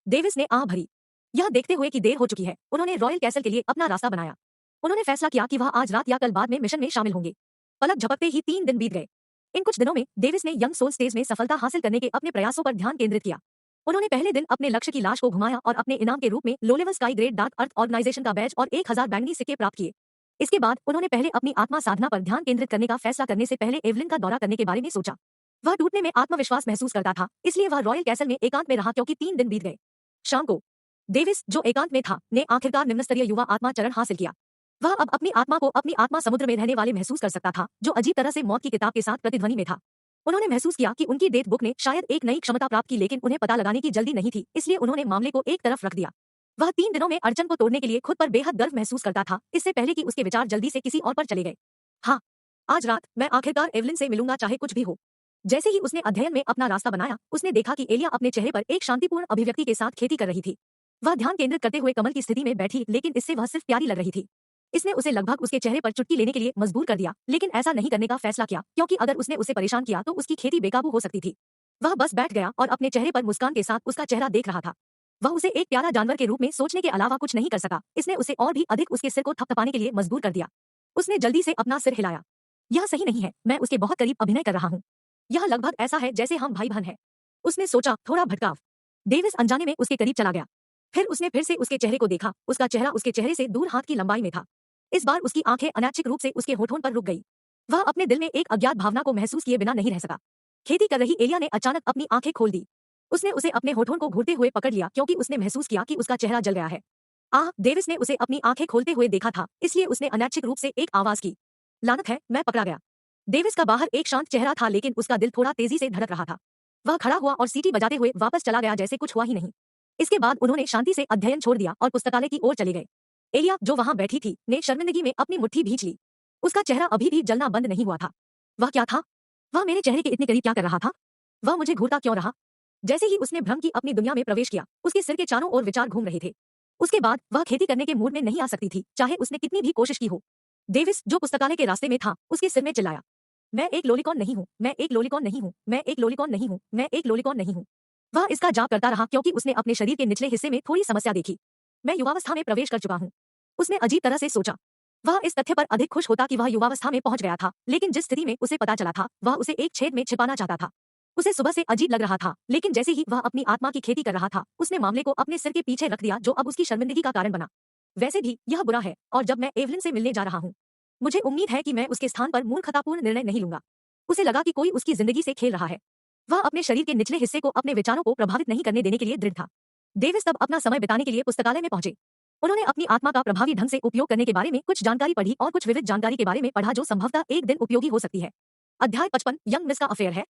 डेविस ने आह भरी। यह देखते हुए कि देर हो चुकी है, उन्होंने रॉयल कैसल के लिए अपना रास्ता बनाया। उन्होंने फैसला किया कि वह आज रात या कल बाद में मिशन में शामिल होंगे। पलक झपकते ही 3 दिन बीत गए। इन कुछ दिनों में डेविस ने यंग सोल स्टेज में सफलता हासिल करने के अपने प्रयासों पर ध्यान केंद्रित किया। उन्होंने पहले दिन अपने लक्ष्य की लाश को घुमाया और अपने इनाम के रूप में low level sky grade dark earth organization का बैज और 1000 बैंगनी सिक्के प्राप्त किए। इसके बाद उन्होंने पहले अपनी आत्मा साधना पर ध्यान केंद्रित करने का फैसला करने से पहले एवलिन का दौरा करने के बारे में सोचा। वह टूटने में आत्मविश्वास महसूस करता था, इसलिए वह रॉयल कैसल में एकांत में रहा क्योंकि 3 दिन बीत गए। शाम को डेविस, जो एकांत में था, ने आखिरकार निम्नस्तरीय युवा आत्मा चरण हासिल किया। वह अब अपनी आत्मा को अपनी आत्मा समुद्र में रहने वाले महसूस कर सकता था, जो अजीब तरह से मौत की किताब के साथ प्रतिध्वनि में था। उन्होंने महसूस किया कि उनकी डेथ बुक ने शायद एक नई क्षमता प्राप्त की, लेकिन उन्हें पता लगाने की जल्दी नहीं थी, इसलिए उन्होंने मामले को एक तरफ रख दिया। वह 3 दिनों में अड़चन को तोड़ने के लिए खुद पर बेहद गर्व महसूस करता था, इससे पहले कि उसके विचार जल्दी से किसी और पर चले गए। हाँ, आज रात मैं आखिरकार एवलिन से मिलूंगा, चाहे कुछ भी हो। जैसे ही उसने अध्ययन में अपना रास्ता बनाया, उसने देखा कि एलिया अपने चेहरे पर एक शांतिपूर्ण अभिव्यक्ति के साथ खेती कर रही थी। वह ध्यान केंद्रित करते हुए कमल की स्थिति में बैठी, लेकिन इससे वह सिर्फ प्यारी लग रही थी। इसने उसे लगभग उसके चेहरे पर चुटकी लेने के लिए मजबूर कर दिया, लेकिन ऐसा नहीं करने का फैसला किया, क्योंकि अगर उसने उसे परेशान किया तो उसकी खेती बेकाबू हो सकती थी। वह बस बैठ गया और अपने चेहरे पर मुस्कान के साथ उसका चेहरा देख रहा था। वह उसे एक प्यारा जानवर के रूप में सोचने के अलावा कुछ नहीं कर सका। इसने उसे और भी अधिक उसके सिर को थपथपाने के लिए मजबूर कर दिया। उसने जल्दी से अपना सिर हिलाया। यह सही नहीं है, मैं उसके बहुत करीब अभिनय कर रहा हूँ। यह लगभग ऐसा है जैसे हम भाई बहन हैं। उसने सोचा, थोड़ा भटकाव। डेविस अनजाने में उसके करीब चला गया। फिर उसने फिर से उसके चेहरे को देखा। उसका चेहरा उसके चेहरे से दूर हाथ की लंबाई में था। इस बार उसकी आंखें अनैच्छिक रूप से उसके होठों पर रुक गई। वह अपने दिल में एक अज्ञात भावना को महसूस किए बिना नहीं रह सका। खेती कर रही एलिया ने अचानक अपनी आंखें खोल दी। उसने उसे अपने होठों को घूरते हुए पकड़ लिया क्योंकि उसने महसूस किया कि उसका चेहरा जल गया है। डेविस ने उसे अपनी आंखें खोलते हुए देखा था, इसलिए उसने अनैच्छिक रूप से एक आवाज की। लानत है, मैं पकड़ा गया। डेविस का बाहर एक शांत चेहरा था, लेकिन उसका दिल थोड़ा तेजी से धड़क रहा था। वह खड़ा हुआ और सीटी बजाते हुए वापस चला गया जैसे कुछ हुआ ही नहीं। इसके बाद उन्होंने शांति से अध्ययन छोड़ दिया और पुस्तकालय की ओर चले गए। एलिया, जो वहां बैठी थी, ने शर्मिंदगी में अपनी मुट्ठी भींच ली। उसका चेहरा अभी भी जलना बंद नहीं हुआ था। वह क्या था? वह मेरे चेहरे के इतने करीब क्या कर रहा था? वह मुझे घूरता क्यों रहा? जैसे ही उसने भ्रम की अपनी दुनिया में प्रवेश किया, उसके सिर के चारों ओर विचार घूम रहे थे। उसके बाद वह खेती करने के मूड में नहीं आ सकती थी, चाहे उसने कितनी भी कोशिश की हो। डेविस, जो पुस्तकालय के रास्ते में था, उसके सिर में चिल्लाया, मैं एक लोलिकॉन नहीं हूँ, मैं एक लोलिकॉन नहीं हूँ, मैं एक लोलिकॉन नहीं हूँ, मैं एक लोलिकॉन नहीं हूँ। वह इसका जाप करता रहा क्योंकि उसने अपने शरीर के निचले हिस्से में थोड़ी समस्या देखी। मैं युवावस्था में प्रवेश कर चुका हूँ। उसने अजीब तरह से सोचा। वह इस तथ्य पर अधिक खुश होता कि वह युवावस्था में पहुंच गया था, लेकिन जिस स्थिति में उसे पता चला था, वह उसे एक छेद में छिपाना चाहता था। उसे सुबह से अजीब लग रहा था, लेकिन जैसे ही वह अपनी आत्मा की खेती कर रहा था, उसने मामले को अपने सिर के पीछे रख दिया, जो अब उसकी शर्मिंदगी का कारण बना। वैसे भी यह बुरा है, और जब मैं एवलिन से मिलने जा रहा हूँ, मुझे उम्मीद है कि मैं उसके स्थान पर मूर्खतापूर्ण निर्णय नहीं लूंगा। उसे लगा कि कोई उसकी जिंदगी से खेल रहा है। वह अपने शरीर के निचले हिस्से को अपने विचारों को प्रभावित नहीं करने देने के लिए दृढ़ था। डेविस तब अपना समय बिताने के लिए पुस्तकालय में पहुंचे। उन्होंने अपनी आत्मा का प्रभावी ढंग से उपयोग करने के बारे में कुछ जानकारी पढ़ी और कुछ विविध जानकारी के बारे में पढ़ा जो संभवतः एक दिन उपयोगी हो सकती है। अध्याय 55, यंग मिस का अफेयर है।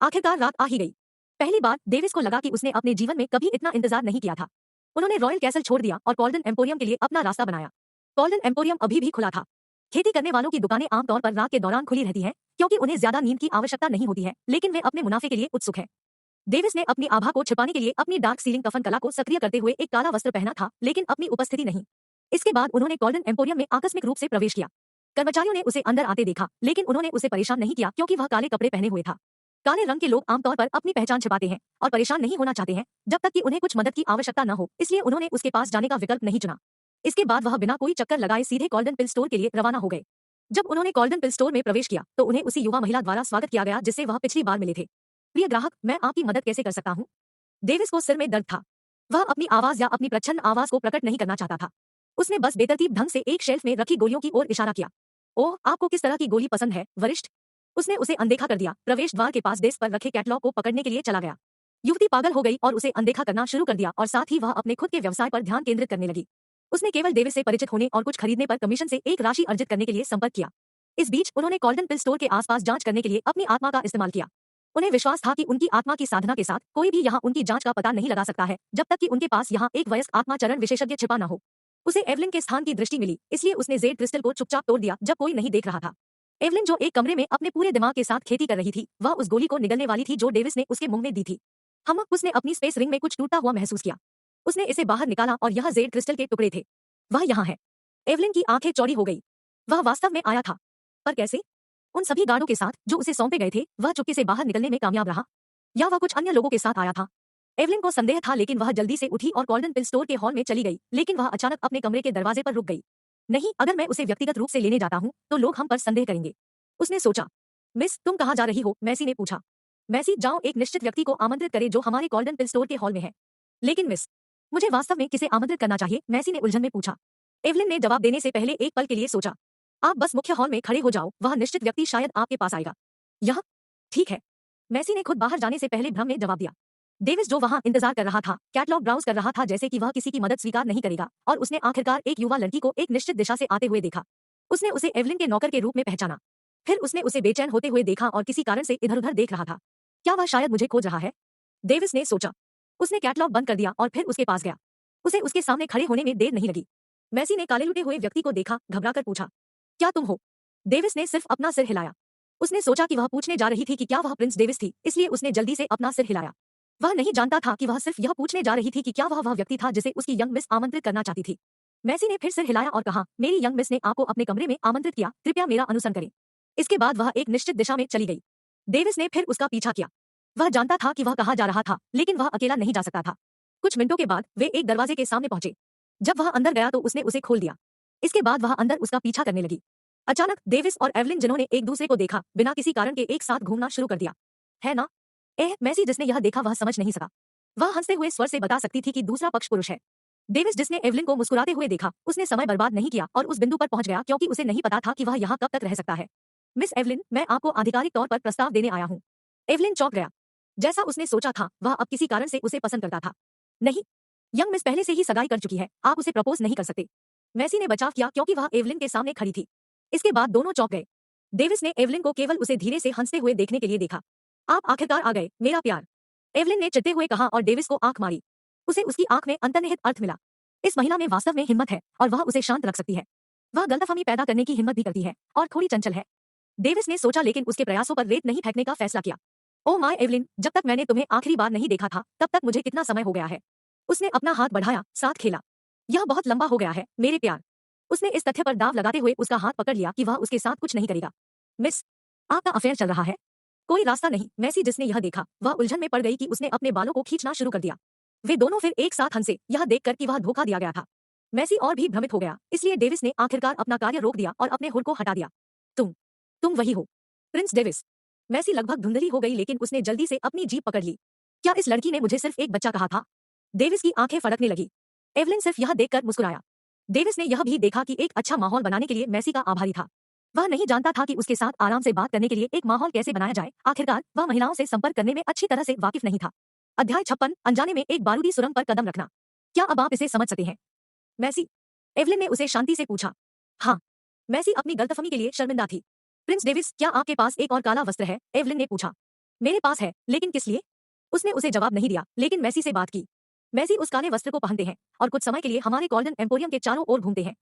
आखिरकार रात आ ही गई। पहली बार डेविस को लगा कि उसने अपने जीवन में कभी इतना इंतजार नहीं किया था। उन्होंने रॉयल कैसल छोड़ दिया और कॉल्डन एम्पोरियम के लिए अपना रास्ता बनाया। कॉल्डन एम्पोरियम अभी भी खुला था। खेती करने वालों की दुकानें आमतौर पर रात के दौरान खुली रहती हैं, क्योंकि उन्हें ज्यादा नींद की आवश्यकता नहीं होती है, लेकिन वे अपने मुनाफे के लिए उत्सुक हैं। डेविस ने अपनी आभा को छिपाने के लिए अपनी डार्क सीलिंग कफन कला को सक्रिय करते हुए एक काला वस्त्र पहना था, लेकिन अपनी उपस्थिति नहीं। इसके बाद उन्होंने कॉल्डन एम्पोरियम में आकस्मिक रूप से प्रवेश किया। कर्मचारियों ने उसे अंदर आते देखा, लेकिन उन्होंने उसे परेशान नहीं किया क्योंकि वह काले कपड़े पहने हुए था। काले रंग के लोग आमतौर पर अपनी पहचान छिपाते हैं और परेशान नहीं होना चाहते हैं जब तक कि उन्हें कुछ मदद की आवश्यकता न हो, इसलिए उन्होंने उसके पास जाने का विकल्प नहीं चुना। इसके बाद वह बिना कोई चक्कर लगाए सीधे कॉल्डन पिल स्टोर के लिए रवाना हो गए। जब उन्होंने कॉल्डन पिल स्टोर में प्रवेश किया तो उन्हें उसी युवा महिला द्वारा स्वागत किया गया जिससे वह पिछली बार मिले थे। प्रिय ग्राहक, मैं आपकी मदद कैसे कर सकता हूँ? डेविस को सिर में दर्द था। वह अपनी आवाज या अपनी प्रच्छन्न आवाज को प्रकट नहीं करना चाहता था। उसने बस बेतरतीब ढंग से एक शेल्फ में रखी गोलियों की ओर इशारा किया। ओह, आपको किस तरह की गोली पसंद है, वरिष्ठ? उसने उसे अनदेखा कर दिया। प्रवेश द्वार के पास डेस्क पर रखे कैटलॉग को पकड़ने के लिए चला गया। युवती पागल हो गई और उसे अनदेखा करना शुरू कर दिया और साथ ही वह अपने खुद के व्यवसाय पर ध्यान केंद्रित करने लगी। उसने केवल डेविस से परिचित होने और कुछ खरीदने पर कमीशन से एक राशि अर्जित करने के लिए संपर्क किया। इस बीच उन्होंने कॉल्डन पिल स्टोर के आसपास जांच करने के लिए अपनी आत्मा का इस्तेमाल किया। उन्हें विश्वास था कि उनकी आत्मा की साधना के साथ कोई भी यहाँ उनकी जांच का पता नहीं लगा सकता है जब तक कि उनके पास यहाँ एक वयस्क आत्मा चरण विशेषज्ञ छिपा न हो। उसे एवलिन के स्थान की दृष्टि मिली, इसलिए उसने जेड क्रिस्टल को चुपचाप तोड़ दिया जब कोई नहीं देख रहा था। एवलिन, जो एक कमरे में अपने पूरे दिमाग के साथ खेती कर रही थी, वह उस गोली को निगलने वाली थी जो डेविस ने उसके मुंह में दी थी। उसने अपनी स्पेस रिंग में कुछ टूटा हुआ महसूस किया। उसने इसे बाहर निकाला और यह जेड क्रिस्टल के टुकड़े थे। वह यहाँ है। एवलिन की आंखें चौड़ी हो गई। वह वास्तव में आया था, पर कैसे? उन सभी गार्डों के साथ जो उसे सौंपे गए थे, वह चुपके से बाहर निकलने में कामयाब रहा, या वह कुछ अन्य लोगों के साथ आया था? एवलिन को संदेह था, लेकिन वह जल्दी से उठी और कॉल्डन पिल स्टोर के हॉल में चली गई, लेकिन वह अचानक अपने कमरे के दरवाजे पर रुक गई। नहीं, अगर मैं उसे व्यक्तिगत रूप से लेने जाता हूँ तो लोग हम पर संदेह करेंगे। उसने सोचा। मिस, तुम कहाँ जा रही हो? मैसी ने पूछा। मैसी, जाओ एक निश्चित व्यक्ति को आमंत्रित करे जो हमारे कॉल्डन पिल स्टोर के हॉल में है। लेकिन मिस, मुझे वास्तव में किसे आमंत्रित करना चाहिए? मैसी ने उलझन में पूछा। एवलिन ने जवाब देने से पहले एक पल के लिए सोचा। आप बस मुख्य हॉल में खड़े हो जाओ, वह निश्चित व्यक्ति शायद आपके पास आएगा। यह ठीक है, मैसी ने खुद बाहर जाने से पहले भ्रम में जवाब दिया। डेविस, जो वहां इंतजार कर रहा था, कैटलॉग ब्राउज कर रहा था जैसे कि वह किसी की मदद स्वीकार नहीं करेगा, और उसने आखिरकार एक युवा लड़की को एक निश्चित दिशा से आते हुए देखा। उसने उसे एवलिन के नौकर के रूप में पहचाना। फिर उसने उसे बेचैन होते हुए देखा और किसी कारण से इधर उधर देख रहा था। क्या वह शायद मुझे खोज रहा है? डेविस ने सोचा। उसने कैटलॉग बंद कर दिया और फिर उसके पास गया। उसे उसके सामने खड़े होने में देर नहीं लगी। मैसी ने काले लुटे हुए व्यक्ति को देखा, घबराकर पूछा, क्या तुम हो? डेविस ने सिर्फ अपना सिर हिलाया। उसने सोचा कि वह पूछने जा रही थी कि क्या वह प्रिंस डेविस थी, इसलिए उसने जल्दी से अपना सिर हिलाया। वह नहीं जानता था कि वह सिर्फ यह पूछने जा रही थी कि क्या वह व्यक्ति था जिसे उसकी यंग मिस आमंत्रित करना चाहती थी। मैसी ने फिर सिर हिलाया और कहा, मेरी यंग मिस ने आपको अपने कमरे में आमंत्रित किया, कृपया मेरा अनुसरण करें। इसके बाद वह एक निश्चित दिशा में चली गई। डेविस ने फिर उसका पीछा किया। वह जानता था कि वह कहाँ जा रहा था, लेकिन वह अकेला नहीं जा सकता था। कुछ मिनटों के बाद वे एक दरवाजे के सामने पहुंचे। जब वह अंदर गया तो उसने उसे खोल दिया। इसके बाद वह अंदर उसका पीछा करने लगी। अचानक डेविस और एवलिन, जिन्होंने एक दूसरे को देखा, बिना किसी कारण के एक साथ घूमना शुरू कर दिया। है ना? मैसी, जिसने यह देखा, वह समझ नहीं सका। वह हंसते हुए स्वर से बता सकती थी कि दूसरा पक्ष पुरुष है। डेविस, जिसने एवलिन को मुस्कुराते हुए देखा, उसने समय बर्बाद नहीं किया और उस बिंदु पर पहुंच गया क्योंकि उसे नहीं पता था कि वह यहाँ कब तक रह सकता है। मिस एवलिन, मैं आपको आधिकारिक तौर पर प्रस्ताव देने आया हूँ। एवलिन चौंक गया। जैसा उसने सोचा था, वह अब किसी कारण से उसे पसंद करता था। नहीं, यंग मिस पहले से ही सगाई कर चुकी है, आप उसे प्रपोज नहीं कर सकते। मैसी ने बचाव किया क्योंकि वह एवलिन के सामने खड़ी थी। इसके बाद दोनों चौंक गए। डेविस ने एवलिन को केवल उसे धीरे से हंसते हुए देखने के लिए देखा। आप आखिरकार आ गए, मेरा प्यार, एवलिन ने चिढ़ते हुए कहा और डेविस को आंख मारी। उसे उसकी आंख में अंतर्निहित अर्थ मिला। इस महिला में वास्तव में हिम्मत है और वह उसे शांत रख सकती है। वह गलतफहमी पैदा करने की हिम्मत भी करती है और थोड़ी चंचल है। डेविस ने सोचा लेकिन उसके प्रयासों पर रेत नहीं फेंकने का फैसला किया। ओ माय एवलिन, जब तक मैंने तुम्हें आखिरी बार नहीं देखा था तब तक मुझे कितना समय हो गया है। उसने अपना हाथ बढ़ाया, साथ खेला। यह बहुत लंबा हो गया है, मेरे प्यार। उसने इस तथ्य पर दाव लगाते हुए उसका हाथ पकड़ लिया कि वह उसके साथ कुछ नहीं करेगा। मिस, आपका अफेयर चल रहा है? कोई रास्ता नहीं। मैसी जिसने यह देखा, वह उलझन में पड़ गई कि उसने अपने बालों को खींचना शुरू कर दिया। वे दोनों फिर एक साथ हंसे, यह देखकर कि वह धोखा दिया गया था। मैसी और भी भ्रमित हो गया, इसलिए डेविस ने आखिरकार अपना कार्य रोक दिया और अपने हुड को हटा दिया। तुम वही हो, प्रिंस डेविस। मैसी लगभग धुंधली हो गई लेकिन उसने जल्दी से अपनी जीभ पकड़ ली। क्या इस लड़की ने मुझे सिर्फ एक बच्चा कहा था? डेविस की आंखें फड़कने लगी। एवलिन सिर्फ यह देखकर मुस्कुराया। डेविस ने यह भी देखा कि एक अच्छा माहौल बनाने के लिए मैसी का आभारी था। वह नहीं जानता था कि उसके साथ आराम से बात करने के लिए एक माहौल कैसे बनाया जाए। आखिरकार वह महिलाओं से संपर्क करने में अच्छी तरह से वाकिफ नहीं था। अध्याय 56, अनजाने में एक बारूदी सुरंग पर कदम रखना। क्या अब आप इसे समझ सकते हैं, मैसी? एवलिन ने उसे शांति से पूछा। हाँ। मैसी अपनी गलतफहमी के लिए शर्मिंदा थी। प्रिंस डेविस, क्या आपके पास एक और काला वस्त्र है? एवलिन ने पूछा। मेरे पास है, लेकिन किस लिए? उसने उसे जवाब नहीं दिया, लेकिन मैसी से बात की। मैसी उस काले वस्त्र को पहनते हैं और कुछ समय के लिए हमारे गोल्डन एम्पोरियम के चारों ओर घूमते हैं।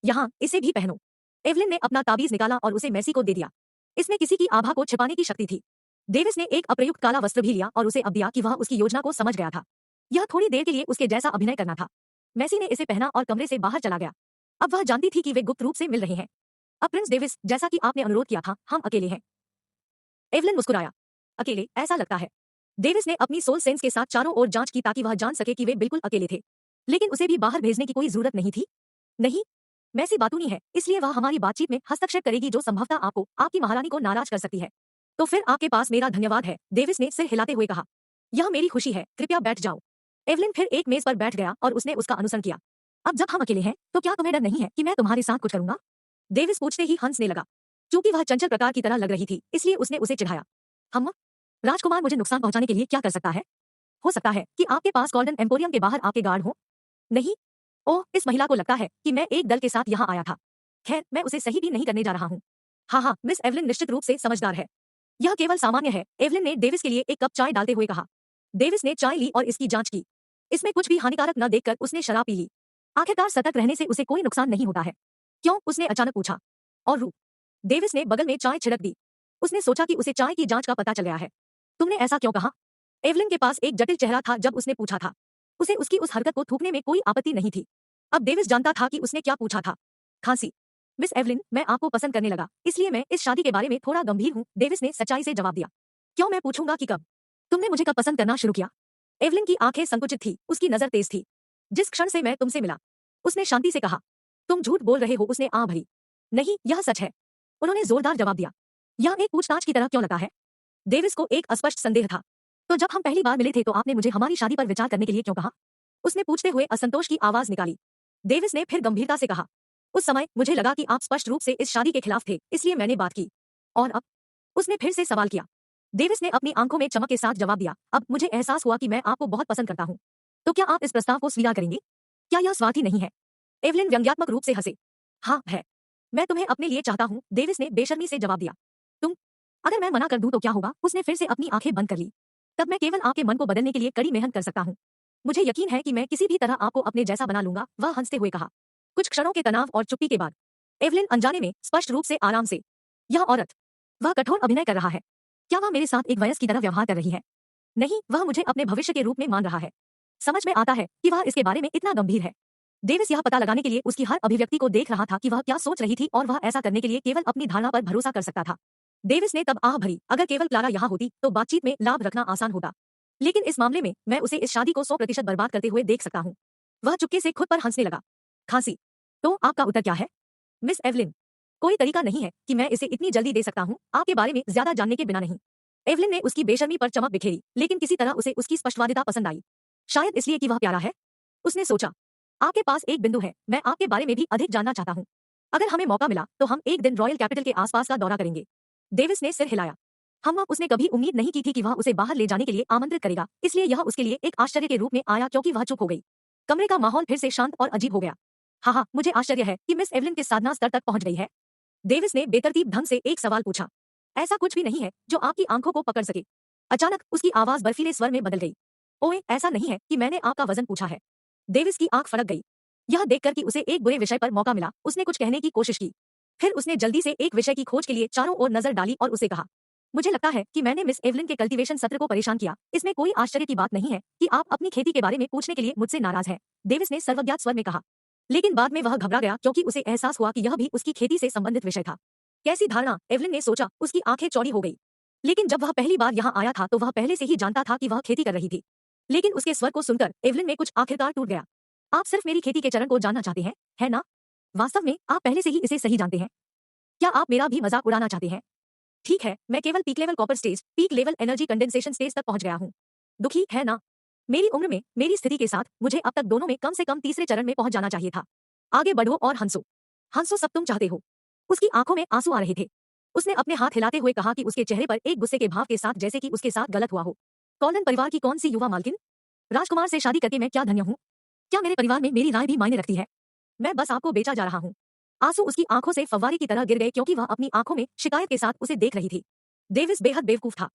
यहाँ, इसे भी पहनो। एवलिन ने अपना ताबीज निकाला और उसे मैसी को दे दिया। इसमें किसी की आभा को छिपाने की शक्ति थी। डेविस ने एक अप्रयुक्त काला वस्त्र भी लिया और उसे अब दिया कि वह उसकी योजना को समझ गया था। यह थोड़ी देर के लिए उसके जैसा अभिनय करना था। मैसी ने इसे पहना और कमरे से बाहर चला गया। अब वह जानती थी कि वे गुप्त रूप से मिल रहे हैं। अब प्रिंस डेविस, जैसा कि आपने अनुरोध किया था, हम अकेले हैं। एवलिन मुस्कुराया। अकेले, ऐसा लगता है। डेविस ने अपनी सोल सेंस के साथ चारों ओर जांच की ताकि वह जान सके कि वे बिल्कुल अकेले थे। लेकिन उसे भी बाहर भेजने की कोई जरूरत नहीं थी। नहीं, मैसी बातूनी है, इसलिए वह हमारी बातचीत में हस्तक्षेप करेगी जो संभवतः आपको, आपकी महारानी को नाराज कर सकती है। तो फिर आपके पास मेरा धन्यवाद है, डेविस ने सिर हिलाते हुए कहा। यह मेरी खुशी है, कृपया बैठ जाओ। एवलिन फिर एक मेज पर बैठ गया और उसने उसका अनुसरण किया। अब जब हम अकेले हैं, तो क्या तुम्हें डर नहीं है कि मैं तुम्हारे साथ कुछ करूंगा? डेविस पूछते ही हंसने लगा। चूंकि वह चंचल प्रकार की तरह लग रही थी, इसलिए उसने उसे चिढ़ाया। हम, राजकुमार मुझे नुकसान पहुंचाने के लिए क्या कर सकता है? हो सकता है कि आपके पास गोल्डन एम्पोरियम के बाहर आपके गार्ड हो। नहीं? ओह, इस महिला को लगता है कि मैं एक दल के साथ यहाँ आया था। खैर, मैं उसे सही भी नहीं करने जा रहा हूँ। हाँ, मिस एवलिन निश्चित रूप से समझदार है। यह केवल सामान्य है, एवलिन ने डेविस के लिए एक कप चाय डालते हुए कहा। डेविस ने चाय ली और इसकी जांच की। इसमें कुछ भी हानिकारक न देखकर उसने शराब पी ली। आखिरकार सतर्क रहने से उसे कोई नुकसान नहीं होता है। क्यों? उसने अचानक पूछा। और रू? डेविस ने बगल में चाय छिड़क दी। उसने सोचा कि उसे चाय की जांच का पता चल गया है। तुमने ऐसा क्यों कहा? एवलिन के पास एक जटिल चेहरा था जब उसने पूछा था। उसे उसकी उस हरकत को थूकने में कोई आपत्ति नहीं थी। अब डेविस जानता था कि उसने क्या पूछा था। खांसी। मिस एवलिन, मैं आपको पसंद करने लगा, इसलिए मैं इस शादी के बारे में थोड़ा गंभीर हूँ, डेविस ने सच्चाई से जवाब दिया। क्यों? मैं पूछूंगा कि कब? तुमने मुझे कब पसंद करना शुरू किया? एवलिन की आंखें संकुचित थी, उसकी नजर तेज थी। जिस क्षण से मैं तुमसे मिला, उसने शांति से कहा। तुम झूठ बोल रहे हो, उसने आह भरी। नहीं, यह सच है, उन्होंने जोरदार जवाब दिया। यह एक पूछताछ की तरह क्यों लगता है? डेविस को एक अस्पष्ट संदेह था। तो जब हम पहली बार मिले थे तो आपने मुझे हमारी शादी पर विचार करने के लिए क्यों कहा? उसने पूछते हुए असंतोष की आवाज निकाली। डेविस ने फिर गंभीरता से कहा। उस समय मुझे लगा कि आप स्पष्ट रूप से इस शादी के खिलाफ थे, इसलिए मैंने बात की। और अब? उसने फिर से सवाल किया। डेविस ने अपनी आंखों में चमक के साथ जवाब दिया। अब मुझे एहसास हुआ कि मैं आपको बहुत पसंद करता हूँ। तो क्या आप इस प्रस्ताव को स्वीकार करेंगे? क्या यह स्वार्थी नहीं है? एवलिन व्यंग्यात्मक रूप से हंसे। हाँ, है। मैं तुम्हें अपने लिए चाहता हूँ, डेविस ने बेशर्मी से जवाब दिया। तुम? अगर मैं मना कर दूं तो क्या होगा? उसने फिर से अपनी आंखें बंद कर ली। तब मैं केवल आपके मन को बदलने के लिए कड़ी मेहनत कर सकता हूँ। मुझे यकीन है कि मैं किसी भी तरह आपको अपने जैसा बना लूंगा, वह हंसते हुए कहा। कुछ क्षणों के तनाव और चुप्पी के बाद एवलिन अनजाने में, स्पष्ट रूप से आराम से, यह औरत, वह कठोर अभिनय कर रहा है। क्या वह मेरे साथ एक वयस्क की तरह व्यवहार कर रही है? नहीं, वह मुझे अपने भविष्य के रूप में मान रहा है। समझ में आता है कि वह इसके बारे में इतना गंभीर है। डेविस यह पता लगाने के लिए उसकी हर अभिव्यक्ति को देख रहा था कि वह क्या सोच रही थी और वह ऐसा करने के लिए केवल अपनी धारणा पर भरोसा कर सकता था। डेविस ने तब आह भरी, अगर केवल क्लारा यहाँ होती तो बातचीत में लाभ रखना आसान होता। लेकिन इस मामले में मैं उसे इस शादी को 100% बर्बाद करते हुए देख सकता हूँ। वह चुपके से खुद पर हंसने लगा। खांसी। तो आपका उत्तर क्या है? मिस एवलिन, कोई तरीका नहीं है कि मैं इसे इतनी जल्दी दे सकता हूँ, आपके बारे में ज्यादा जानने के बिना नहीं। एवलिन ने उसकी बेशर्मी पर चमक बिखेरी, लेकिन किसी तरह उसे उसकी स्पष्टवादिता पसंद आई। शायद इसलिए कि वह प्यारा है, उसने सोचा। आपके पास एक बिंदु है, मैं आपके बारे में भी अधिक जानना चाहता हूँ। अगर हमें मौका मिला तो हम एक दिन रॉयल कैपिटल के आसपास का दौरा करेंगे। डेविस ने सिर हिलाया। हम उसने कभी उम्मीद नहीं की थी कि वह उसे बाहर ले जाने के लिए आमंत्रित करेगा, इसलिए यह उसके लिए एक आश्चर्य के रूप में आया क्योंकि वह चुप हो गई। कमरे का माहौल फिर से शांत और अजीब हो गया। हाँ, मुझे आश्चर्य है कि मिस एवलिन किस साधना स्तर तक पहुंच गई है। डेविस ने बेतरतीब ढंग से एक सवाल पूछा। ऐसा कुछ भी नहीं है जो आपकी आंखों को पकड़ सके। अचानक उसकी आवाज बर्फीले स्वर में बदल गई। ओए, ऐसा नहीं है कि मैंने आपका वजन पूछा है। डेविस की आंख फड़क गई। यह देखकर कि उसे एक बुरे विषय पर मौका मिला, उसने कुछ कहने की कोशिश की। फिर उसने जल्दी से एक विषय की खोज के लिए चारों ओर नजर डाली और उसे कहा, मुझे लगता है कि मैंने मिस एवलिन के कल्टीवेशन सत्र को परेशान किया। इसमें कोई आश्चर्य की बात नहीं है कि आप अपनी खेती के बारे में पूछने के लिए मुझसे नाराज हैं, डेविस ने सर्वज्ञात स्वर में कहा। लेकिन बाद में वह घबरा गया क्योंकि उसे एहसास हुआ कि यह भी उसकी खेती से संबंधित विषय था। कैसी धारणा, एवलिन ने सोचा। उसकी आंखें चौड़ी हो गई। लेकिन जब वह पहली बार यहाँ आया था तो वह पहले से ही जानता था कि वह खेती कर रही थी। लेकिन उसके स्वर को सुनकर एवलिन में कुछ आखिरकार टूट गया। आप सिर्फ मेरी खेती के चरण को जानना चाहते हैं, है ना? वास्तव में आप पहले से ही इसे सही जानते हैं। क्या आप मेरा भी मजाक उड़ाना चाहते हैं? ठीक है, मैं केवल peak level copper stage, peak level energy condensation stage तक पहुंच गया हूँ। दुखी है ना? मेरी उम्र में, मेरी स्थिति के साथ मुझे अब तक दोनों में कम से कम तीसरे चरण में पहुंच जाना चाहिए था। आगे बढ़ो और हंसो। हंसो, सब तुम चाहते हो। उसकी आंखों में आंसू आ रहे थे। उसने अपने हाथ हिलाते हुए कहा कि उसके चेहरे पर एक गुस्से के भाव के साथ, जैसे कि उसके साथ गलत हुआ हो। कॉलन परिवार की कौन सी युवा मालकिन? राजकुमार से शादी करके मैं क्या धन्य हूँ? क्या मेरे परिवार में मेरी राय भी मायने रखती है? मैं बस आपको बेचा जा रहा हूँ। आंसू उसकी आंखों से फव्वारे की तरह गिर गए क्योंकि वह अपनी आंखों में शिकायत के साथ उसे देख रही थी। डेविस बेहद बेवकूफ था।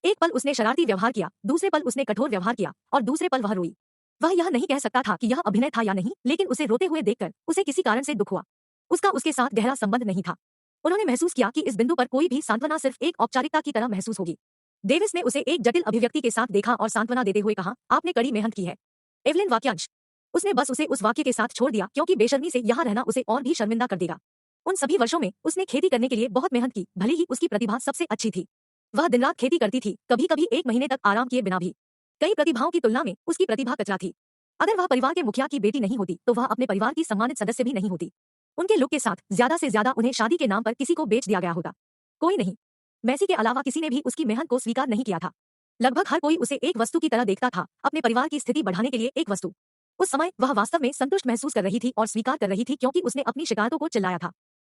एक पल उसने शरारती व्यवहार किया, दूसरे पल उसने कठोर व्यवहार किया और दूसरे पल वह रोई। वह यह नहीं कह सकता था कि यह अभिनय था या नहीं, लेकिन उसे रोते हुए देखकर उसे किसी कारण से दुख हुआ। उसका उसके साथ गहरा संबंध नहीं था। उन्होंने महसूस किया कि इस बिंदु पर कोई भी सांत्वना सिर्फ एक औपचारिकता की तरह महसूस होगी। डेविस ने उसे एक जटिल अभिव्यक्ति के साथ देखा और सांत्वना देते हुए कहा, आपने कड़ी मेहनत की है। एवलिन वाक्यांश। उसने बस उसे उस वाक्य के साथ छोड़ दिया क्योंकि बेशर्मी से यहाँ रहना उसे और भी शर्मिंदा कर देगा। उन सभी वर्षों में उसने खेती करने के लिए बहुत मेहनत की, भले ही उसकी प्रतिभा सबसे अच्छी थी। वह दिन रात खेती करती थी, कभी कभी एक महीने तक आराम किए बिना भी। कई प्रतिभाओं की तुलना में उसकी प्रतिभा कचरा थी। अगर वह परिवार के मुखिया की बेटी नहीं होती तो वह अपने परिवार की सम्मानित सदस्य भी नहीं होती। उनके लुक के साथ ज्यादा से ज्यादा उन्हें शादी के नाम पर किसी को बेच दिया गया होता। कोई नहीं। मैसी के अलावा किसी ने भी उसकी मेहनत को स्वीकार नहीं किया था। लगभग हर कोई उसे एक वस्तु की तरह देखता था, अपने परिवार की स्थिति बढ़ाने के लिए एक वस्तु। उस समय वह वास्तव में संतुष्ट महसूस कर रही थी और स्वीकार कर रही थी क्योंकि उसने अपनी शिकायतों को चिल्लाया था।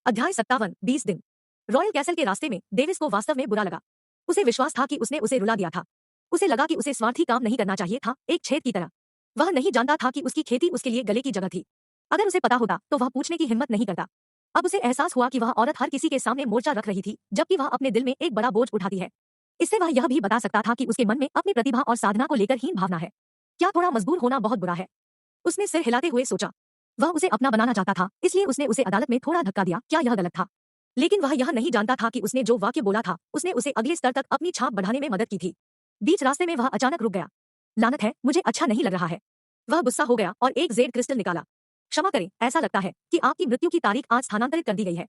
अध्याय 57, 20 दिन। रॉयल कैसल के रास्ते में डेविस को वास्तव में बुरा लगा। उसे विश्वास था कि उसने उसे रुला दिया था। उसे लगा कि उसे स्वार्थी काम नहीं करना चाहिए था, एक छेद की तरह। वह नहीं जानता था कि उसकी खेती उसके लिए गले की जगह थी। अगर उसे पता होता तो वह पूछने की हिम्मत नहीं करता। अब उसे एहसास हुआ कि वह औरत हर किसी के सामने मोर्चा रख रही थी, जबकि वह अपने दिल में एक बड़ा बोझ उठाती है। इससे वह यह भी बता सकता था कि उसके मन में अपनी प्रतिभा और साधना को लेकर हीन भावना है। क्या थोड़ा मजबूर होना बहुत बुरा है? उसने सिर हिलाते हुए सोचा। वह उसे अपना बनाना चाहता था, इसलिए उसने उसे अदालत में थोड़ा धक्का दिया। क्या यह गलत था? लेकिन वह यह नहीं जानता था कि उसने जो वाक्य बोला था उसने उसे अगले स्तर तक अपनी छाप बढ़ाने में मदद की थी। बीच रास्ते में वह अचानक रुक गया। लानत है, मुझे अच्छा नहीं लग रहा है। वह गुस्सा हो गया और एक जेड क्रिस्टल निकाला। क्षमा करें, ऐसा लगता है कि आपकी मृत्यु की तारीख आज स्थानांतरित कर दी गई है।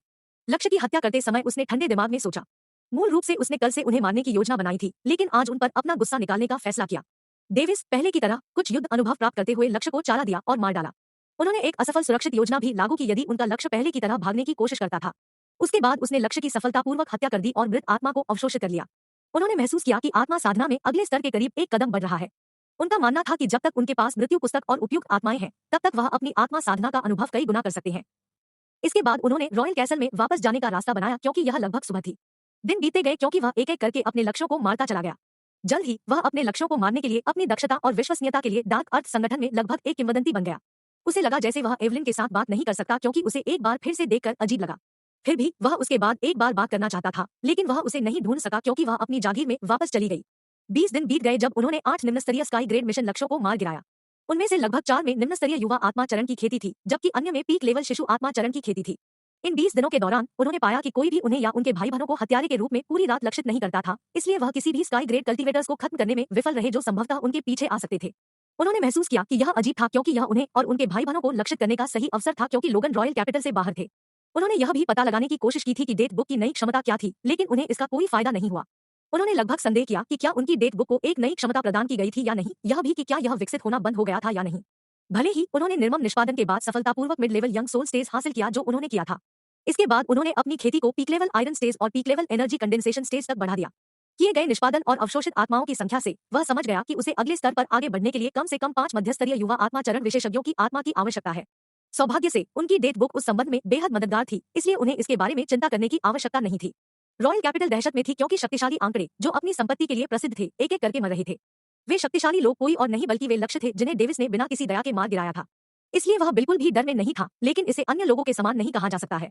लक्ष्य की हत्या करते समय उसने ठंडे दिमाग में सोचा। मूल रूप से उसने कल से उन्हें मारने की योजना बनाई थी, लेकिन आज उन पर अपना गुस्सा निकालने का फैसला किया। डेविस पहले की तरह कुछ युद्ध अनुभव प्राप्त करते हुए लक्ष्य को चारा दिया और मार डाला। उन्होंने एक असफल सुरक्षित योजना भी लागू की यदि उनका लक्ष्य पहले की तरह भागने की कोशिश करता था। उसके बाद उसने लक्ष्य की सफलतापूर्वक हत्या कर दी और मृत आत्मा को अवशोषित कर लिया। उन्होंने महसूस किया कि आत्मा साधना में अगले स्तर के करीब एक कदम बढ़ रहा है। उनका मानना था कि जब तक उनके पास मृत्यु पुस्तक और उपयुक्त आत्माएं हैं, तब तक वह अपनी आत्मा साधना का अनुभव कई गुना कर सकते हैं। इसके बाद उन्होंने रॉयल कैसल में वापस जाने का रास्ता बनाया क्योंकि यह लगभग सुबह थी। दिन बीतते गए क्योंकि वह एक एक करके अपने लक्ष्यों को मारता चला गया। जल्द ही वह अपने लक्ष्यों को मारने के लिए अपनी दक्षता और विश्वसनीयता के लिए डार्क अर्थ संगठन में लगभग एक किंवदंती बन गया। उसे लगा जैसे वह एवलिन के साथ बात नहीं कर सकता क्योंकि उसे एक बार फिर से देखकर अजीब लगा। फिर भी वह उसके बाद एक बार बात करना चाहता था, लेकिन वह उसे नहीं ढूंढ सका क्योंकि वह अपनी जागीर में वापस चली गई। 20 दिन बीत गए जब उन्होंने 8 निम्न स्तरीय स्काई ग्रेड मिशन लक्ष्यों को मार गिराया। उनमें से लगभग 4 में निम्न स्तरीय युवा आत्मा चरण की खेती थी, जबकि अन्य में पीक लेवल शिशु आत्मा चरण की खेती थी। इन 20 दिनों के दौरान उन्होंने पाया कि कोई भी उन्हें या उनके भाई बहनों को हत्यारे के रूप में पूरी रात लक्षित नहीं करता था, इसलिए वह किसी भी स्काई ग्रेड कल्टीवेटर्स को खत्म करने में विफल रहे जो संभवतः उनके पीछे आ सकते थे। उन्होंने महसूस किया कि यह अजीब था क्योंकि यह उन्हें और उनके भाई बहनों को लक्षित करने का सही अवसर था क्योंकि लोगन रॉयल कैपिटल से बाहर थे। उन्होंने यह भी पता लगाने की कोशिश की थी कि डेट बुक की नई क्षमता क्या थी, लेकिन उन्हें इसका कोई फायदा नहीं हुआ। उन्होंने लगभग संदेह किया कि क्या उनकी डेट बुक को एक नई क्षमता प्रदान की गई थी या नहीं, यह भी कि क्या यह विकसित होना बंद हो गया था या नहीं। भले ही उन्होंने निर्मम निष्पादन के बाद सफलतापूर्वक mid level young soul stage हासिल किया जो उन्होंने किया था। इसके बाद उन्होंने अपनी खेती को पीक लेवल आयरन स्टेज और peak level energy condensation stage तक बढ़ा दिया। किए गए निष्पादन और अवशोषित आत्माओं की संख्या से वह समझ गया कि उसे अगले स्तर पर आगे बढ़ने के लिए कम से कम 5 मध्यस्तरीय युवा आत्मा चरण विशेषज्ञों की आत्मा की आवश्यकता है। सौभाग्य से उनकी डेट बुक उस संबंध में बेहद मददगार थी, इसलिए उन्हें इसके बारे में चिंता करने की आवश्यकता नहीं थी। रॉयल कैपिटल दहशत में थी क्योंकि शक्तिशाली आंकड़े जो अपनी संपत्ति के लिए प्रसिद्ध थे एक एक करके मर रहे थे। वे शक्तिशाली लोग कोई और नहीं बल्कि वे लक्ष्य थे जिन्हें डेविस ने बिना किसी दया के मार गिराया था। इसलिए वह बिल्कुल भी डर में नहीं था, लेकिन इसे अन्य लोगों के समान नहीं कहा जा सकता है।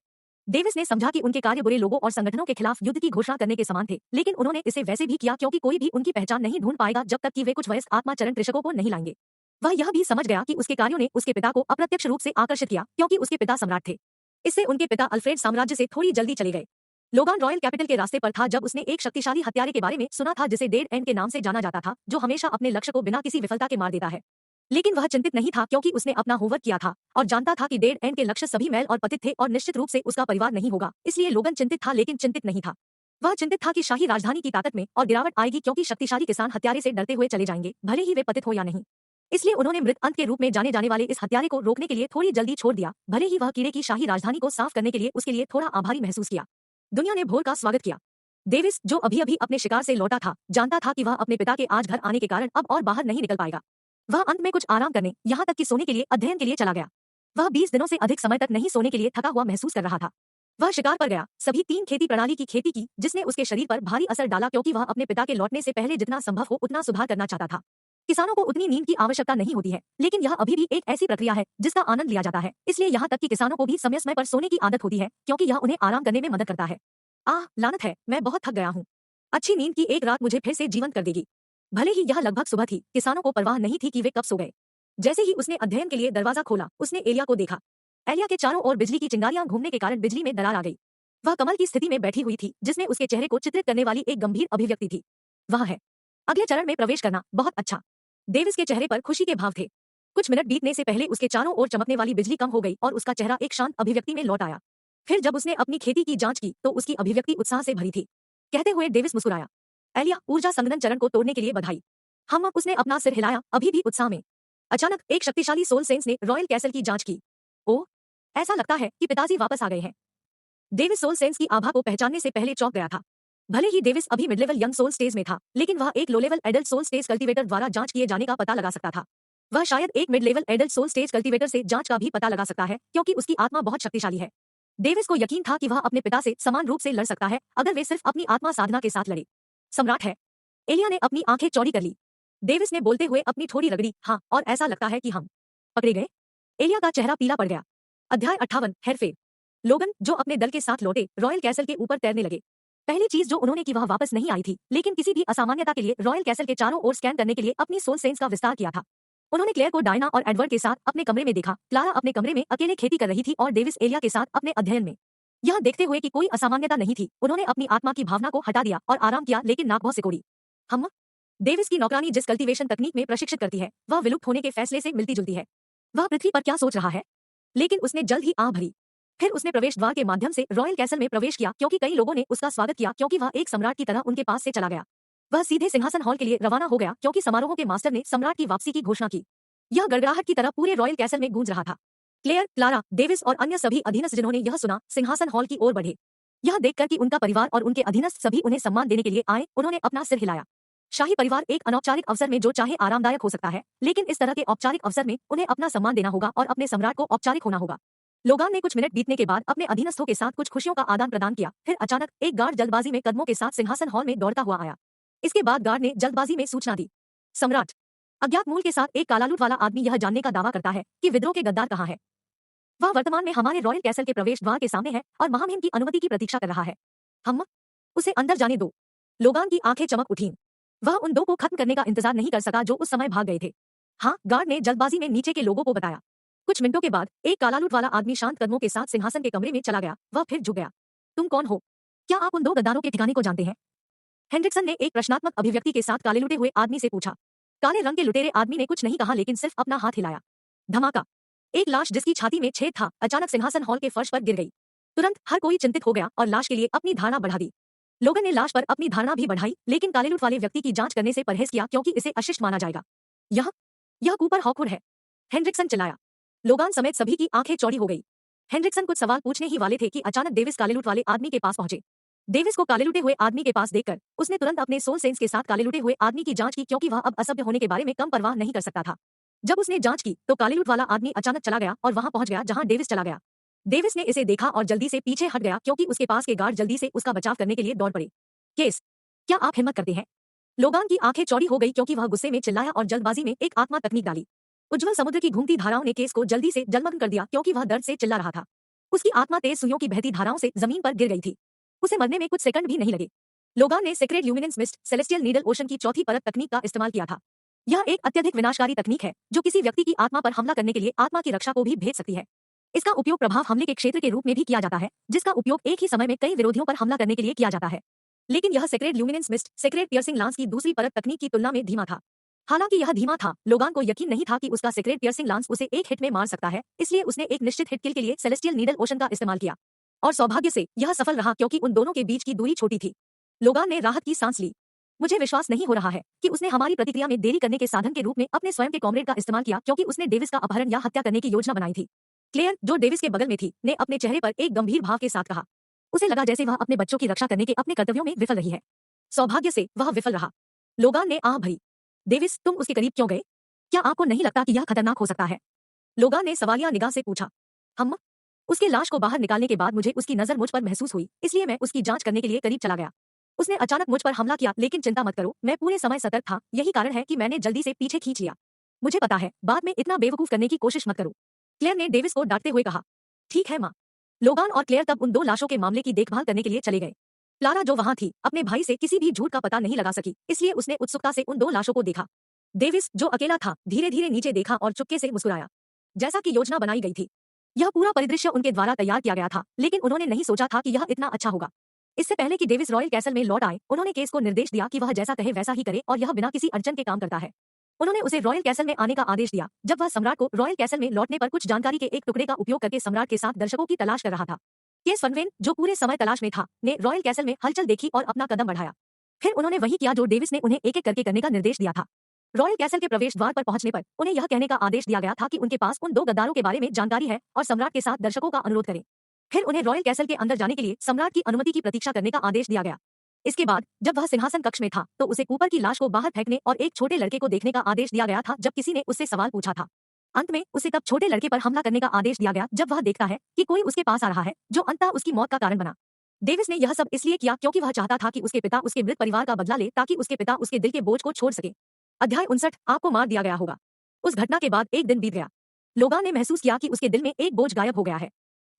डेविस ने समझा कि उनके कार्य बुरे लोगों और संगठनों के खिलाफ युद्ध की घोषणा करने के समान थे, लेकिन उन्होंने इसे वैसे भी किया क्योंकि कोई भी उनकी पहचान नहीं ढूंढ पाएगा जब तक कि वे कुछ वयस्क आत्माचरण कृषकों को नहीं लाएंगे। वह यह भी समझ गया कि उसके कार्यों ने उसके पिता को अप्रत्यक्ष रूप से आकर्षित किया क्योंकि उसके पिता सम्राट थे। इससे उनके पिता अल्फ्रेड साम्राज्य से थोड़ी जल्दी चले गए। लोगान रॉयल कैपिटल के रास्ते पर था जब उसने एक शक्तिशाली हत्यारे के बारे में सुना था जिसे डेड एंड के नाम से जाना जाता था, जो हमेशा अपने लक्ष्य को बिना किसी विफलता के मार देता है। लेकिन वह चिंतित नहीं था क्योंकि उसने अपना होमवर्क किया था और जानता था कि डेड एंड के लक्ष्य सभी मैल और पतित थे और निश्चित रूप से उसका परिवार नहीं होगा। इसलिए लोगन चिंतित था, लेकिन चिंतित नहीं था। वह चिंतित था कि शाही राजधानी की ताकत में और गिरावट आएगी क्योंकि शक्तिशाली किसान हत्यारे से डरते हुए चले जाएंगे, भले ही वे पतित हो या नहीं। इसलिए उन्होंने मृत अंत के रूप में जाने जाने वाले इस हत्यारे को रोकने के लिए थोड़ी जल्दी छोड़ दिया, भले ही वह कीड़े की शाही राजधानी को साफ करने के लिए उसके लिए थोड़ा आभारी महसूस किया। दुनिया ने भोर का स्वागत किया। डेविस, जो अभी अभी अपने शिकार से लौटा था, जानता था कि वह अपने पिता के आज घर आने के कारण अब और बाहर नहीं निकल पाएगा। वह अंत में कुछ आराम करने, यहाँ तक कि सोने के लिए अध्ययन के लिए चला गया। वह 20 दिनों से अधिक समय तक नहीं सोने के लिए थका हुआ महसूस कर रहा था। वह शिकार पर गया, सभी 3 खेती प्रणाली की खेती की, जिसने उसके शरीर पर भारी असर डाला क्योंकि वह अपने पिता के लौटने से पहले जितना संभव हो उतना सुधार करना चाहता था। किसानों को उतनी नींद की आवश्यकता नहीं होती है, लेकिन यह अभी भी एक ऐसी प्रक्रिया है जिसका आनंद लिया जाता है, इसलिए यहाँ तक कि किसानों को भी समय समय पर सोने की आदत होती है क्योंकि यह उन्हें आराम करने में मदद करता है। आह, लानत है, मैं बहुत थक गया हूँ। अच्छी नींद की एक रात मुझे फिर से जीवंत कर देगी। भले ही यह लगभग सुबह थी, किसानों को परवाह नहीं थी कि वे कब सो गए। जैसे ही उसने अध्ययन के लिए दरवाजा खोला, उसने एलिया को देखा। एलिया के चारों ओर बिजली की चिंगारियां घूमने के कारण बिजली में दरार आ गई। वह कमल की स्थिति में बैठी हुई थी, जिसमें उसके चेहरे को चित्रित करने वाली एक गंभीर अभिव्यक्ति थी। वह है अगले चरण में प्रवेश करना, बहुत अच्छा। डेविस के चेहरे पर खुशी के भाव थे। कुछ मिनट बीतने से पहले उसके चारों ओर चमकने वाली बिजली कम हो गई और उसका चेहरा एक शांत अभिव्यक्ति में लौट आया। फिर जब उसने अपनी खेती की जांच की तो उसकी अभिव्यक्ति उत्साह से भरी थी। कहते हुए डेविस मुस्कुराया। एलिया, ऊर्जा संघनन चरण को तोड़ने के लिए बधाई। हम उसने अपना सिर हिलाया, अभी भी उत्साह में। अचानक एक शक्तिशाली सोल सेंस ने रॉयल कैसल की जांच की। ओह, ऐसा लगता है कि पिताजी वापस आ गए हैं। डेविस सोल सेंस की आभा को पहचानने से पहले चौंक गया था। भले ही डेविस अभी mid level young soul stage में था, लेकिन वह एक low level adult soul stage cultivator द्वारा जांच किए जाने का पता लगा सकता था। वह शायद एक mid level adult soul stage cultivator से जांच का भी पता लगा सकता है क्योंकि उसकी आत्मा बहुत शक्तिशाली है। डेविस को यकीन था कि वह अपने पिता से समान रूप से लड़ सकता है अगर वे सिर्फ अपनी आत्मा साधना के साथ लड़े। सम्राट है। एलिया ने अपनी आंखें चौड़ी कर ली। डेविस ने बोलते हुए अपनी थोड़ी रगड़ी। हाँ, और ऐसा लगता है कि हम पकड़े गए। एलिया का चेहरा पीला पड़ गया। अध्याय 58 हेरफेर। लोगन, जो अपने दल के साथ लौटे, रॉयल कैसल के ऊपर तैरने लगे। पहली चीज जो उन्होंने की वह वापस नहीं आई थी, लेकिन किसी भी असामान्यता के लिए रॉयल कैसल के चारों ओर स्कैन करने के लिए अपनी सोल सेंस का विस्तार किया था। उन्होंने क्लेयर को डायना और एडवर्ड के साथ अपने कमरे में देखा। क्लारा अपने कमरे में अकेले खेती कर रही थी और डेविस एलिया के साथ अपने अध्ययन में। यह देखते हुए कि कोई असामान्यता नहीं थी, उन्होंने अपनी आत्मा की भावना को हटा दिया और आराम किया, लेकिन नाक बहुत सिकोड़ी। हम डेविस की नौकरानी जिस कल्टीवेशन तकनीक में प्रशिक्षित करती है, वह विलुप्त होने के फैसले से मिलती जुलती है। वह पृथ्वी पर क्या सोच रहा है? लेकिन उसने जल्द ही आह भरी। फिर उसने प्रवेश द्वार के माध्यम से रॉयल कैसल में प्रवेश किया क्योंकि कई लोगों ने उसका स्वागत किया क्योंकि वह एक सम्राट की तरह उनके पास से चला गया। वह सीधे सिंहासन हॉल के लिए रवाना हो गया क्योंकि समारोह के मास्टर ने सम्राट की वापसी की घोषणा की। यह गड़गड़ाहट की तरह पूरे रॉयल कैसल में गूंज रहा था। क्लेयर, क्लारा, डेविस और अन्य सभी अधीनस्थ जिन्होंने यह सुना, सिंहासन हॉल की ओर बढ़े। यह देखकर कि उनका परिवार और उनके अधीनस्थ सभी उन्हें सम्मान देने के लिए आए, उन्होंने अपना सिर हिलाया। शाही परिवार एक अनौपचारिक अवसर में जो चाहे आरामदायक हो सकता है, लेकिन इस तरह के औपचारिक अवसर में उन्हें अपना सम्मान देना होगा और अपने सम्राट को औपचारिक होना होगा। लोगान ने कुछ मिनट बीतने के बाद अपने अधीनस्थों के साथ कुछ खुशियों का आदान प्रदान किया। फिर अचानक एक गार्ड जल्दबाजी में कदमों के साथ सिंहासन हॉल में दौड़ता हुआ आया। इसके बाद गार्ड ने जल्दबाजी में सूचना दी। सम्राट, अज्ञात मूल के साथ एक कालालूट वाला आदमी यह जानने का दावा करता है कि विद्रोह के गद्दार कहाँ है। वह वर्तमान में हमारे रॉयल कैसल के प्रवेश द्वार के सामने है और महामहिम की अनुमति की प्रतीक्षा कर रहा है। हम उसे अंदर जाने दो। लोगान की आंखें चमक उठीं। वह उन दो को खत्म करने का इंतजार नहीं कर सका जो उस समय भाग गए थे। हाँ, गार्ड ने जल्दबाजी में नीचे के लोगों को बताया। कुछ मिनटों के बाद एक कालालूट वाला आदमी शांत कदमों के साथ सिंहासन के कमरे में चला गया। वह फिर झुक गया। तुम कौन हो? क्या आप उन दो गद्दारों के ठिकाने को जानते हैं? हेनरिक्सन ने एक प्रश्नात्मक अभिव्यक्ति के साथ काले लुटे हुए आदमी से पूछा। काले रंग के लुटेरे आदमी ने कुछ नहीं कहा, लेकिन सिर्फ अपना हाथ हिलाया। धमाका। एक लाश जिसकी छाती में छेद था अचानक सिंहासन हॉल के फर्श पर गिर गई। तुरंत हर कोई चिंतित हो गया और लाश के लिए अपनी धारणा बढ़ा दी। लोगों ने लाश पर अपनी धारणा भी बढ़ाई, लेकिन कालेलूट वाले व्यक्ति की जांच करने से परहेज किया क्योंकि इसे अशिष्ट माना जाएगा। यह कूपर हॉकवुड है, हेनरिक्सन चिल्लाया। लोगान समेत सभी की आंखें चौड़ी हो गई। हेनरिक्सन कुछ सवाल पूछने ही वाले थे कि अचानक डेविस कालेलूट वाले आदमी के पास पहुंचे। डेविस को कालेलूटे हुए आदमी के पास देखकर उसने तुरंत अपने सोल सेंस के साथ कालेलूटे हुए आदमी की जांच की क्योंकि वह अब असभ्य होने के बारे में कम परवाह नहीं कर सकता था। जब उसने जांच की तो काले लूट वाला आदमी अचानक चला गया और वहां पहुंच गया जहां डेविस चला गया। डेविस ने इसे देखा और जल्दी से पीछे हट गया क्योंकि उसके पास के गार्ड जल्दी से उसका बचाव करने के लिए दौड़ पड़े। केस, क्या आप हिम्मत करते हैं? लोगान की आंखें चौड़ी हो गई क्योंकि वह गुस्से में चिल्लाया और जल्दबाजी में एक आत्मा तकनीक डाली। उज्जवल समुद्र की घूमती धाराओं ने केस को जल्दी से जलमग्न कर दिया क्योंकि वह दर्द से चिल्ला रहा था। उसकी आत्मा तेज सुइयों की बहती धाराओं से जमीन पर गिर गई थी। उसे मरने में कुछ सेकंड भी नहीं लगे। लोगान ने secret luminance mist celestial needle ocean की चौथी परत तकनीक का इस्तेमाल किया था। यह एक अत्यधिक विनाशकारी तकनीक है जो किसी व्यक्ति की आत्मा पर हमला करने के लिए आत्मा की रक्षा को भी भेज सकती है। इसका उपयोग प्रभाव हमले के क्षेत्र के रूप में भी किया जाता है, जिसका उपयोग एक ही समय में कई विरोधियों पर हमला करने के लिए किया जाता है। लेकिन यह secret luminance mist secret piercing lance की दूसरी परत तकनीक की तुलना में धीमा था। हालांकि यह धीमा था, लोगान को यकीन नहीं था कि उसका सेक्रेट पियर्सिंग लांस उसे एक हिट में मार सकता है, इसलिए उसने एक निश्चित हिट किल के लिए सेलेस्टियल नीडल ओशन का इस्तेमाल किया। और सौभाग्य से यह सफल रहा क्योंकि उन दोनों के बीच की दूरी छोटी थी। लोगान ने राहत की सांस ली। मुझे विश्वास नहीं हो रहा है कि उसने हमारी प्रतिक्रिया में देरी करने के साधन के रूप में अपने स्वयं के कॉमरेड का इस्तेमाल किया क्योंकि उसने डेविस का अपहरण या हत्या करने की योजना बनाई थी। क्लेयर, जो डेविस के बगल में थी, ने अपने चेहरे पर एक गंभीर भाव के साथ कहा। उसे लगा जैसे वह अपने बच्चों की रक्षा करने के अपने कर्तव्यों में विफल रही है। सौभाग्य से वह विफल रहा। लोगान ने आह भरी। डेविस, तुम उसके करीब क्यों गए? क्या आपको नहीं लगता कि यह खतरनाक हो सकता है? लोगान ने सवालिया निगाह से पूछा। हम उसके लाश को बाहर निकालने के बाद मुझे उसकी नजर मुझ पर महसूस हुई, इसलिए मैं उसकी जांच करने के लिए करीब चला गया। उसने अचानक मुझ पर हमला किया, लेकिन चिंता मत करो, मैं पूरे समय सतर्क था, यही कारण है कि मैंने जल्दी से पीछे खींच लिया। मुझे पता है, बाद में इतना बेवकूफ करने की कोशिश मत करो, क्लेयर ने डेविस को डांटते हुए कहा। ठीक है माँ। लोगान और क्लेयर तब उन दो लाशों के मामले की देखभाल करने के लिए चले गए। क्लारा, जो वहां थी, अपने भाई से किसी भी झूठ का पता नहीं लगा सकी, इसलिए उसने उत्सुकता से उन दो लाशों को देखा। डेविस, जो अकेला था, धीरे धीरे नीचे देखा और चुपके से मुस्कुराया। जैसा कि योजना बनाई गई थी, यह पूरा परिदृश्य उनके द्वारा तैयार किया गया था, लेकिन उन्होंने नहीं सोचा था कि यह इतना अच्छा होगा। इससे पहले कि डेविस रॉयल कैसल में लौट आए, उन्होंने केस को निर्देश दिया कि वह जैसा कहे वैसा ही करे और यह बिना किसी अड़चन के काम करता है। उन्होंने उसे रॉयल कैसल में आने का आदेश दिया। जब वह सम्राट को रॉयल कैसल में लौटने पर कुछ जानकारी के एक टुकड़े का उपयोग करके सम्राट के साथ दर्शकों की तलाश कर रहा था। केस फनवेन, जो पूरे समय तलाश में था, ने रॉयल कैसल में हलचल देखी और अपना कदम बढ़ाया। फिर उन्होंने वही किया जो डेविस ने उन्हें एक एक करके करने का निर्देश दिया था। रॉयल कैसल के प्रवेश द्वार पर पहुंचने पर उन्हें यह कहने का आदेश दिया गया था कि उनके पास उन दो गद्दारों के बारे में जानकारी है और सम्राट के साथ दर्शकों का अनुरोध करें। फिर उन्हें रॉयल कैसल के अंदर जाने के लिए सम्राट की अनुमति की प्रतीक्षा करने का आदेश दिया गया। इसके बाद जब वह सिंहासन कक्ष में था तो उसे कूपर की लाश को बाहर फेंकने और एक छोटे लड़के को देखने का आदेश दिया गया था जब किसी ने उससे सवाल पूछा था। अंत में उसे तब छोटे लड़के पर हमला करने का आदेश दिया गया जब वह देखता है कि कोई उसके पास आ रहा है, जो अंततः उसकी मौत का कारण बना। डेविस ने यह सब इसलिए किया क्योंकि वह चाहता था कि उसके पिता उसके मृत परिवार का बदला ले ताकि उसके पिता उसके दिल के बोझ को छोड़ सके। अध्याय 59, आपको मार दिया गया होगा। उस घटना के बाद एक दिन बीत गया। लोगान ने महसूस किया कि उसके दिल में एक बोझ गायब हो गया है।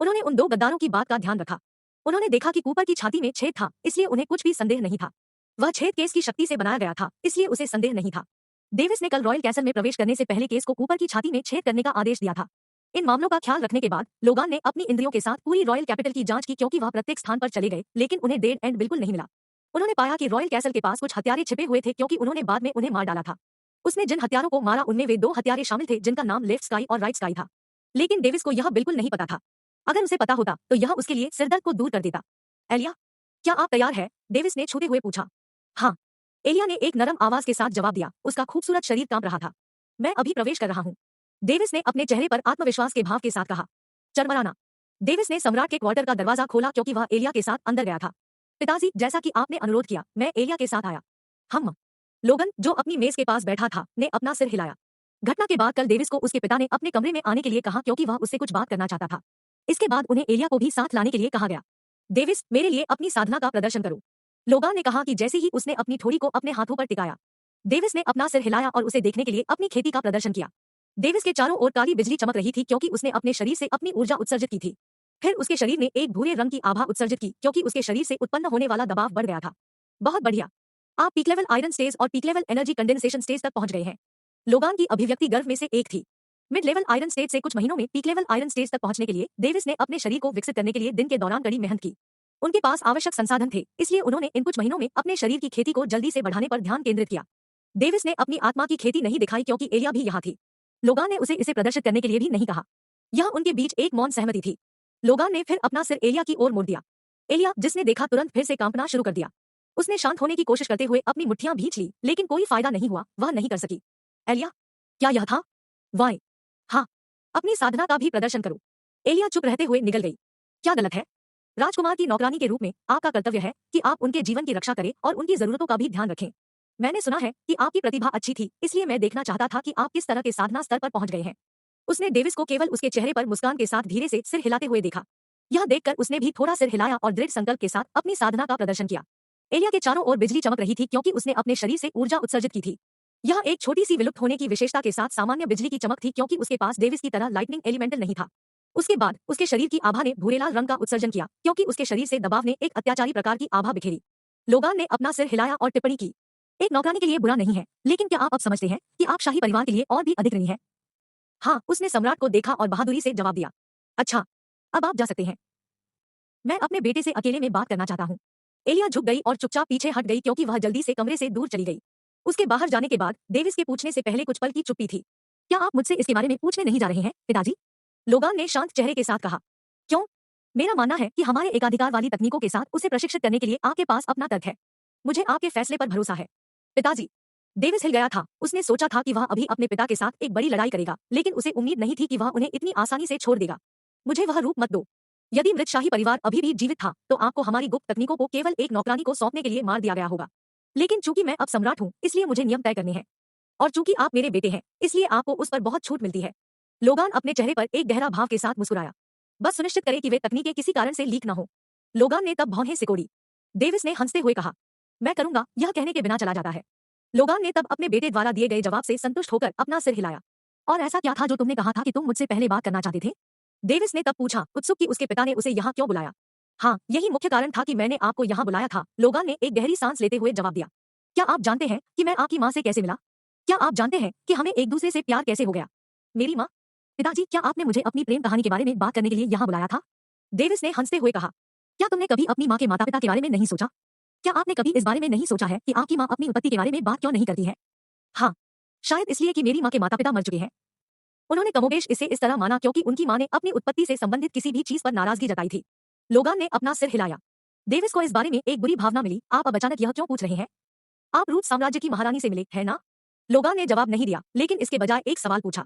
उन्होंने उन दो गद्दारों की बात का ध्यान रखा। उन्होंने देखा कि कूपर की छाती में छेद था, इसलिए उन्हें कुछ भी संदेह नहीं था। वह छेद केस की शक्ति से बनाया गया था, इसलिए उसे संदेह नहीं था। डेविस ने कल रॉयल कैसल में प्रवेश करने से पहले केस को कूपर की छाती में छेद करने का आदेश दिया था। इन मामलों का ख्याल रखने के बाद लोगान ने अपनी इंद्रियों के साथ पूरी रॉयल कैपिटल की जांच की क्योंकि वह प्रत्येक स्थान पर चले गए, लेकिन उन्हें डेड एंड बिल्कुल नहीं मिला। उन्होंने पाया कि रॉयल कैसल के पास कुछ हथियारे छिपे हुए थे क्योंकि उन्होंने बाद में उन्हें मार डाला था। उसने जिन हथियारों को मारा उनमें वे दो हथियारे शामिल थे जिनका नाम लेफ्ट स्काई और राइट स्काई था। लेकिन डेविस को यह बिल्कुल नहीं पता था। अगर उसे पता होता तो यह उसके लिए सिरदर्द को दूर कर देता। एलिया, क्या आप तैयार है? डेविस ने छूते हुए पूछा। हाँ, एलिया ने एक नरम आवाज के साथ जवाब दिया। उसका खूबसूरत शरीर कांप रहा था। मैं अभी प्रवेश कर रहा हूँ, डेविस ने अपने चेहरे पर आत्मविश्वास के भाव के साथ कहा। चरमराना। डेविस ने सम्राट के क्वार्टर का दरवाजा खोला क्योंकि वह एलिया के साथ अंदर गया था। पिताजी, जैसा कि आपने अनुरोध किया, मैं एलिया के साथ आया। हम लोगन, जो अपनी मेज के पास बैठा था, ने अपना सिर हिलाया। घटना के बाद कल डेविस को उसके पिता ने अपने कमरे में आने के लिए कहा क्योंकि वह उससे कुछ बात करना चाहता था। इसके बाद उन्हें एलिया को भी साथ लाने के लिए कहा गया। डेविस, मेरे लिए अपनी साधना का प्रदर्शन करो, लोगान ने कहा कि जैसे ही उसने अपनी थोड़ी को अपने हाथों पर टिकाया, डेविस ने अपना सिर हिलाया और उसे देखने के लिए अपनी खेती का प्रदर्शन किया। डेविस के चारों ओर काली बिजली चमक रही थी क्योंकि उसने अपने शरीर से अपनी ऊर्जा उत्सर्जित की थी। फिर उसके शरीर ने एक भूरे रंग की आभा उत्सर्जित की क्योंकि उसके शरीर से उत्पन्न होने वाला दबाव बढ़ गया था। बहुत बढ़िया, आप पीक लेवल आयरन स्टेज और peak level energy condensation stage तक पहुंच गए हैं। लोगान की अभिव्यक्ति गर्व में से एक थी। मिड लेवल आयरन स्टेज से कुछ महीनों में पीक लेवल आयरन स्टेज तक पहुंचने के लिए डेविस ने अपने शरीर को विकसित करने के लिए दिन के दौरान कड़ी मेहनत की। उनके पास आवश्यक संसाधन थे, इसलिए उन्होंने इन कुछ महीनों में अपने शरीर की खेती को जल्दी से बढ़ाने पर ध्यान केंद्रित किया। डेविस ने अपनी आत्मा की खेती नहीं दिखाई क्योंकि एलिया भी यहाँ थी। लोगान ने उसे इसे प्रदर्शित करने के लिए भी नहीं कहा। यह उनके बीच एक मौन सहमति थी। लोगान ने फिर अपना सिर एलिया की ओर मोड़ दिया। एलिया, जिसने देखा, तुरंत फिर से कांपना शुरू कर दिया। उसने शांत होने की कोशिश करते हुए अपनी मुट्ठियां भींच ली, लेकिन कोई फायदा नहीं हुआ, वह नहीं कर सकी। एलिया, क्या यह था? वाई, हाँ, अपनी साधना का भी प्रदर्शन करो। एलिया चुप रहते हुए निकल गई। क्या गलत है? राजकुमार की नौकरानी के रूप में आपका कर्तव्य है कि आप उनके जीवन की रक्षा करें और उनकी जरूरतों का भी ध्यान रखें। मैंने सुना है कि आपकी प्रतिभा अच्छी थी, इसलिए मैं देखना चाहता था कि आप किस तरह के साधना स्तर पर पहुंच गए हैं। उसने डेविस को केवल उसके चेहरे पर मुस्कान के साथ धीरे से सिर हिलाते हुए देखा। यह देखकर उसने भी थोड़ा सिर हिलाया और दृढ़ संकल्प के साथ अपनी साधना का प्रदर्शन किया। एलिया के चारों ओर बिजली चमक रही थी क्योंकि उसने अपने शरीर से ऊर्जा उत्सर्जित की थी। यह एक छोटी सी विलुप्त होने की विशेषता के साथ सामान्य बिजली की चमक थी क्योंकि उसके पास डेविस की तरह लाइटनिंग एलिमेंटल नहीं था। उसके बाद उसके शरीर की आभा ने भूरेलाल रंग का उत्सर्जन किया क्योंकि उसके शरीर से दबाव ने एक अत्याचारी प्रकार की आभा बिखेरी। लोगान ने अपना सिर हिलाया और टिप्पणी की, एक नौकरानी के लिए बुरा नहीं है, लेकिन क्या आप अब समझते हैं कि आप शाही परिवार के लिए और भी अधिक ऋणी हैं? हाँ, उसने सम्राट को देखा और बहादुरी से जवाब दिया। अच्छा, अब आप जा सकते हैं। मैं अपने बेटे से अकेले में बात करना चाहता हूँ। एलिया झुक गई और चुपचाप पीछे हट गई क्योंकि वह जल्दी से कमरे से दूर चली गई। उसके बाहर जाने के बाद डेविस के पूछने से पहले कुछ पल की चुप्पी थी। क्या आप मुझसे इसके बारे में पूछने नहीं जा रहे हैं, पिताजी? लोगान ने शांत चेहरे के साथ कहा। क्यों? मेरा मानना है कि हमारे एकाधिकार वाली तकनीकों के साथ उसे प्रशिक्षित करने के लिए आपके पास अपना तर्क है। मुझे आपके फैसले पर भरोसा है, पिताजी। डेविस हिल गया था। उसने सोचा था कि वह अभी अपने पिता के साथ एक बड़ी लड़ाई करेगा, लेकिन उसे उम्मीद नहीं थी कि वह उन्हें इतनी आसानी से छोड़ देगा। मुझे वह रूप मत दो। यदि मृत शाही परिवार अभी भी जीवित था तो आपको हमारी गुप्त तकनीकों को केवल एक नौकरानी को सौंपने के लिए मार दिया गया होगा। लेकिन चूंकि मैं अब सम्राट हूँ, इसलिए मुझे नियम तय करने हैं। और चूंकि आप मेरे बेटे हैं, इसलिए आपको उस पर बहुत छूट मिलती है। लोगान अपने चेहरे पर एक गहरा भाव के साथ मुस्कुराया। बस सुनिश्चित करें कि वे तकनीकें किसी कारण से लीक न हो। लोगान ने तब भौहें सिकोड़ी। डेविस ने हंसते हुए कहा, मैं करूंगा, यह कहने के बिना चला जाता है। लोगान ने तब अपने बेटे द्वारा दिए गए जवाब से संतुष्ट होकर अपना सिर हिलाया। और ऐसा क्या था जो तुमने कहा था कि तुम मुझसे पहले बात करना चाहते थे? डेविस ने तब पूछा, उत्सुक कि उसके पिता ने उसे यहाँ क्यों बुलाया। हाँ, यही मुख्य कारण था कि मैंने आपको यहाँ बुलाया था, लोगान ने एक गहरी सांस लेते हुए जवाब दिया। क्या आप जानते हैं कि मैं आपकी माँ से कैसे मिला? क्या आप जानते हैं कि हमें एक दूसरे से प्यार कैसे हो गया? मेरी माँ? पिताजी, क्या आपने मुझे अपनी प्रेम कहानी के बारे में बात करने के लिए यहाँ बुलाया था? डेविस ने हंसते हुए कहा, क्या तुमने कभी अपनी माँ के माता पिता के बारे में नहीं सोचा? क्या आपने कभी इस बारे में नहीं सोचा है कि आपकी माँ अपनी उत्पत्ति के बारे में बात क्यों नहीं करती है? हाँ, शायद इसलिए कि मेरी माँ के माता पिता मर चुके हैं। उन्होंने कमोबेश इसे इस तरह माना क्योंकि उनकी माँ ने अपनी उत्पत्ति से संबंधित किसी भी चीज पर नाराजगी जताई थी। लोगान ने अपना सिर हिलाया। डेविस को इस बारे में एक बुरी भावना मिली। आप अब अचानक यह क्यों पूछ रहे हैं? आप रूथ साम्राज्य की महारानी से मिले, है ना? लोगान ने जवाब नहीं दिया, लेकिन इसके बजाय एक सवाल पूछा।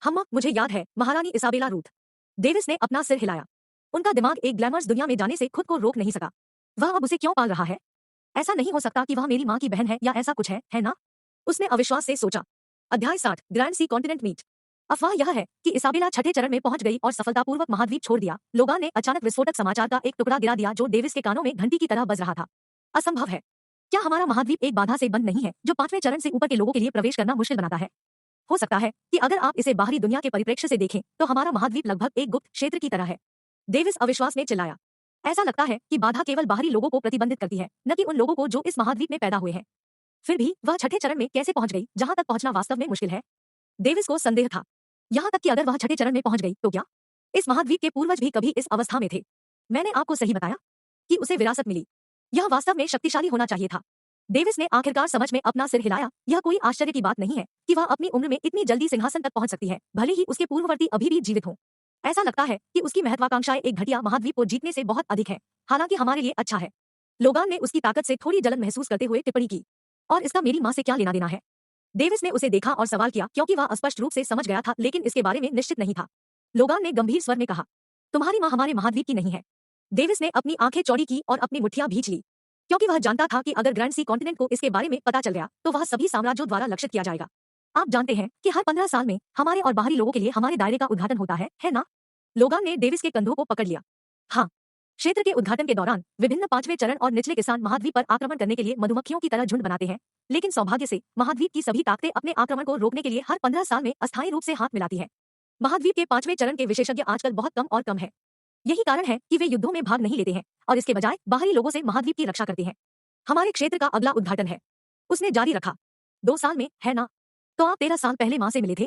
हम, मुझे याद है, महारानी इसाबेला रूथ। डेविस ने अपना सिर हिलाया। उनका दिमाग एक ग्लैमरस दुनिया में जाने से खुद को रोक नहीं सका। वह अब उसे क्यों पाल रहा है? ऐसा नहीं हो सकता कि वह मेरी माँ की बहन है या ऐसा कुछ है ना? उसने अविश्वास से सोचा। अध्याय 60, ग्रैंड सी कॉन्टिनेंट मीट। अफवाह यह है कि इसाबेला छठे चरण में पहुंच गई और सफलतापूर्वक महाद्वीप छोड़ दिया। लोगान ने अचानक विस्फोटक समाचार का एक टुकड़ा गिरा दिया जो डेविस के कानों में घंटी की तरह बज रहा था। असंभव है। क्या हमारा महाद्वीप एक बाधा से बंद नहीं है जो पांचवें चरण से ऊपर के लोगों के लिए प्रवेश करना मुश्किल बनाता है? हो सकता है कि अगर आप इसे बाहरी दुनिया के परिप्रेक्ष्य से देखें तो हमारा महाद्वीप लगभग एक गुप्त क्षेत्र की तरह है। डेविस अविश्वास में चिल्लाया। ऐसा लगता है कि बाधा केवल बाहरी लोगों को प्रतिबंधित करती है, न कि उन लोगों को जो इस महाद्वीप में पैदा हुए हैं। फिर भी वह छठे चरण में कैसे पहुंच गई जहां तक पहुंचना वास्तव में मुश्किल है? डेविस को संदेह था। यहाँ तक कि अगर वह छठे चरण में पहुंच गई तो क्या इस महाद्वीप के पूर्वज भी कभी इस अवस्था में थे? मैंने आपको सही बताया कि उसे विरासत मिली। यह वास्तव में शक्तिशाली होना चाहिए था। डेविस ने आखिरकार समझ में अपना सिर हिलाया। यह कोई आश्चर्य की बात नहीं है कि वह अपनी उम्र में इतनी जल्दी सिंहासन तक पहुंच सकती है, भले ही उसके पूर्ववर्ती अभी भी जीवित हों। ऐसा लगता है कि उसकी महत्वाकांक्षाएं एक घटिया महाद्वीप को जीतने से बहुत अधिक है, हालांकि हमारे लिए अच्छा है। लोगान ने उसकी ताकत से थोड़ी जलन महसूस करते हुए टिप्पणी की। और इसका मेरी माँ से क्या लेना देना है? डेविस ने उसे देखा और सवाल किया क्योंकि वह स्पष्ट रूप से समझ गया था लेकिन इसके बारे में निश्चित नहीं था। लोगान ने गंभीर स्वर में कहा, तुम्हारी माँ हमारे महाद्वीप की नहीं है। डेविस ने अपनी आंखें चौड़ी की और अपनी मुट्ठियां भींच ली, क्योंकि वह जानता था कि अगर ग्रैंड सी कॉन्टिनेंट को इसके बारे में पता चल गया तो वह सभी साम्राज्यों द्वारा लक्षित किया जाएगा। आप जानते हैं कि हर 15 साल में हमारे और बाहरी लोगों के लिए हमारे दायरे का उद्घाटन होता है ना? लोगान ने डेविस के कंधों को पकड़ लिया। हाँ, क्षेत्र के उद्घाटन के दौरान विभिन्न पांचवें चरण और निचले किसान महाद्वीप पर आक्रमण करने के लिए मधुमक्खियों की तरह झुंड बनाते हैं, लेकिन सौभाग्य से महाद्वीप की सभी ताकतें अपने आक्रमण को रोकने के लिए हर 15 साल में अस्थायी रूप से हाथ मिलाती है। महाद्वीप के पांचवें चरण के विशेषज्ञ आजकल बहुत कम और कम है। यही कारण है कि वे युद्धों में भाग नहीं लेते हैं और इसके बजाय बाहरी लोगों से महाद्वीप की रक्षा करते हैं। हमारे क्षेत्र का अगला उद्घाटन है, उसने जारी रखा। 2 साल में, है ना? तो आप 13 साल पहले माँ से मिले थे?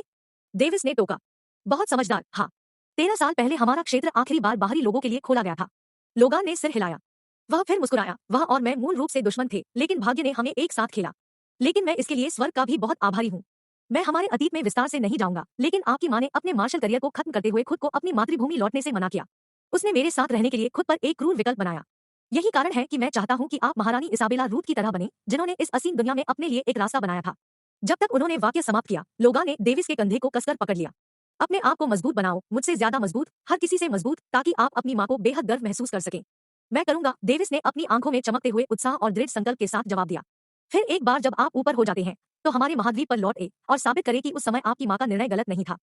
डेविस ने टोका। बहुत समझदार। हाँ, 13 साल पहले हमारा क्षेत्र आखिरी बार बाहरी लोगों के लिए खोला गया था। लोगान ने सिर हिलाया। वह फिर मुस्कुराया। वह और मैं मूल रूप से दुश्मन थे, लेकिन भाग्य ने हमें एक साथ खेला। लेकिन मैं इसके लिए स्वर्ग का भी बहुत आभारी हूँ। मैं हमारे अतीत में विस्तार से नहीं जाऊंगा, लेकिन आपकी माँ ने अपने मार्शल करियर को खत्म करते हुए खुद को अपनी मातृभूमि लौटने से मना किया। उसने मेरे साथ रहने के लिए खुद पर एक क्रूर विकल्प बनाया। यही कारण है कि मैं चाहता हूं कि आप महारानी इसाबेला रूथ की तरह बने, जिन्होंने इस असीम दुनिया में अपने लिए एक रास्ता बनाया था। जब तक उन्होंने वाक्य समाप्त किया, लोगान ने डेविस के कंधे को कसकर पकड़ लिया। अपने आप को मजबूत बनाओ, मुझसे ज्यादा मजबूत, हर किसी से मजबूत, ताकि आप अपनी माँ को बेहद गर्व महसूस कर सकें। मैं करूंगा, डेविस ने अपनी आंखों में चमकते हुए उत्साह और दृढ़ संकल्प के साथ जवाब दिया। फिर एक बार जब आप ऊपर हो जाते हैं तो हमारे महाद्वीप पर लौट आए और साबित करें कि उस समय आपकी माँ का निर्णय गलत नहीं था।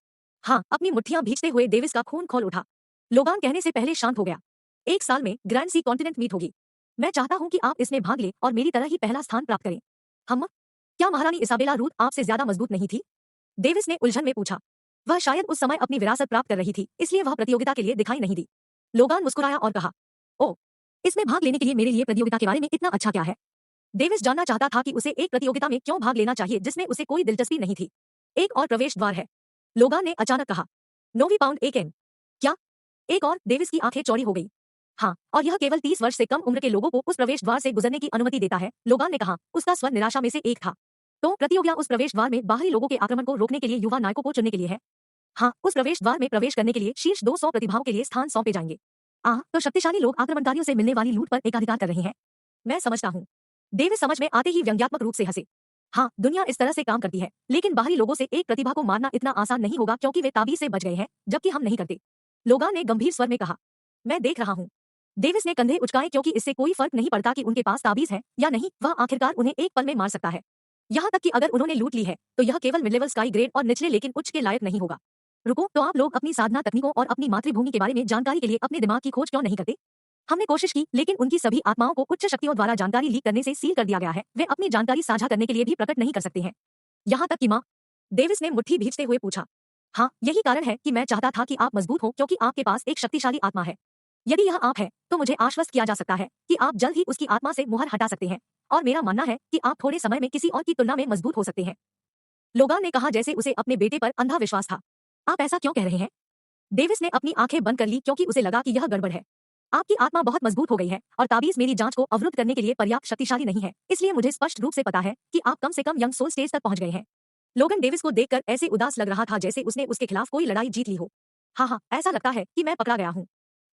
हाँ, अपनी मुट्ठियां भींचते हुए डेविस का खून खौल उठा। लोगान कहने से पहले शांत हो गया। 1 साल में ग्रैंड सी कॉन्टिनेंट मीट होगी। मैं चाहता हूं कि आप इसमें भाग लें और मेरी तरह ही पहला स्थान प्राप्त करें। हम क्या महारानी इसाबेला रूथ आपसे ज्यादा मजबूत नहीं थी? डेविस ने उलझन में पूछा। वह शायद उस समय अपनी विरासत प्राप्त कर रही थी, इसलिए वह प्रतियोगिता के लिए दिखाई नहीं दी। लोगान मुस्कुराया और कहा, ओ, इसमें भाग लेने के लिए मेरे लिए प्रतियोगिता के बारे में इतना अच्छा क्या है? डेविस जानना चाहता था कि उसे एक प्रतियोगिता में क्यों भाग लेना चाहिए जिसमें उसे कोई दिलचस्पी नहीं थी। एक और प्रवेश द्वार है, लोगान ने अचानक कहा। नोवी पाउंड एक एन। क्या? एक और? डेविस की आंखें चौड़ी हो गई। हाँ, और यह केवल 30 वर्ष से कम उम्र के लोगों को उस प्रवेश द्वार से गुजरने की अनुमति देता है, लोगान ने कहा। उसका स्वर निराशा में से एक था। तो प्रतियोगिता उस प्रवेश द्वार में बाहरी लोगों के आक्रमण को रोकने के लिए युवा नायकों को चुनने के लिए है। हाँ, उस प्रवेश द्वार में प्रवेश करने के लिए शीर्ष 200 प्रतिभाओं के लिए स्थान सौंपे जाएंगे। तो शक्तिशाली लोग आक्रमणकारियों से मिलने वाली लूट पर एकाधिकार कर रहे हैं। मैं समझता हूँ। डेविस समझ में आते ही व्यंग्यात्मक रूप से हंसे। हाँ, दुनिया इस तरह से काम करती है, लेकिन बाहरी लोगों से एक प्रतिभा को मारना इतना आसान नहीं होगा क्योंकि वे ताबीज से बच गए हैं, जबकि हम नहीं करते। लोगान ने गंभीर स्वर में कहा। मैं देख रहा हूँ। डेविस ने कंधे उचकाए क्योंकि इससे कोई फर्क नहीं पड़ता कि उनके पास ताबीज है या नहीं, वह आखिरकार उन्हें एक पल में मार सकता है। यहाँ तक कि अगर उन्होंने लूट ली है तो यह केवल मिड लेवल स्काई ग्रेड और निचले लेकिन उच्च के लायक नहीं होगा। रुको, तो आप लोग अपनी साधना तकनीकों और अपनी मातृभूमि के बारे में जानकारी के लिए अपने दिमाग की खोज क्यों नहीं करते? हमने कोशिश की, लेकिन उनकी सभी आत्माओं को उच्च शक्तियों द्वारा जानकारी लीक करने से सील कर दिया गया है। वे अपनी जानकारी साझा करने के लिए भी प्रकट नहीं कर सकते हैं। यहाँ तक कि माँ? डेविस ने मुट्ठी भींचते हुए पूछा। हाँ, यही कारण है कि मैं चाहता था कि आप मजबूत हो क्योंकि आपके पास एक शक्तिशाली आत्मा है। यदि यह आप है तो मुझे आश्वस्त किया जा सकता है कि आप जल्द ही उसकी आत्मा से मुहर हटा सकते हैं, और मेरा मानना है कि आप थोड़े समय में किसी और की तुलना में मजबूत हो सकते हैं। लोगान ने कहा जैसे उसे अपने बेटे पर अंधा विश्वास था। आप ऐसा क्यों कह रहे हैं? डेविस ने अपनी आंखें बंद कर ली क्योंकि उसे लगा कि यह गड़बड़ है। आपकी आत्मा बहुत मजबूत हो गई है और ताबीज मेरी जांच को अवरुद्ध करने के लिए पर्याप्त शक्तिशाली नहीं है, इसलिए मुझे स्पष्ट रूप से पता है कि आप कम से कम यंग सोल स्टेज तक पहुंच गए हैं। लोगन डेविस को देखकर ऐसे उदास लग रहा था जैसे उसने उसके खिलाफ कोई लड़ाई जीत ली हो। हाँ, ऐसा लगता है कि मैं पकड़ा गया हूँ।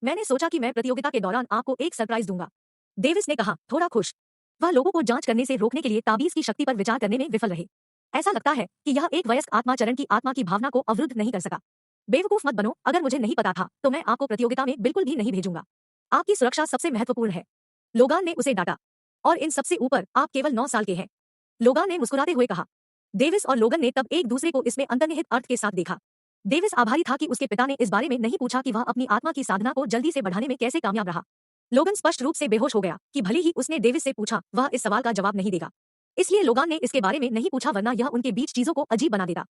मैंने सोचा कि मैं प्रतियोगिता के दौरान आपको एक सरप्राइज दूंगा, डेविस ने कहा, थोड़ा खुश। वह लोगों को जांच करने से रोकने के लिए ताबीज की शक्ति पर विचार करने में विफल रहे। ऐसा लगता है कि यह एक वयस्क आत्माचरण की आत्मा की भावना को अवरुद्ध नहीं कर सका। बेवकूफ मत बनो, अगर मुझे नहीं पता था तो मैं आपको प्रतियोगिता में बिल्कुल भी नहीं भेजूंगा। आपकी सुरक्षा सबसे महत्वपूर्ण है, लोगान ने उसे डांटा। और इन सबसे ऊपर आप केवल 9 साल के हैं, लोगान ने मुस्कुराते हुए कहा। डेविस और लोगन ने तब एक दूसरे को इसमें अंतर्निहित अर्थ के साथ देखा। डेविस आभारी था कि उसके पिता ने इस बारे में नहीं पूछा कि वह अपनी आत्मा की साधना को जल्दी से बढ़ाने में कैसे कामयाब रहा। लोगन स्पष्ट रूप से बेहोश हो गया कि भले ही उसने डेविस से पूछा, वह इस सवाल का जवाब नहीं देगा। इसलिए लोगान ने इसके बारे में नहीं पूछा, वरना यह उनके बीच चीजों को अजीब बना देता।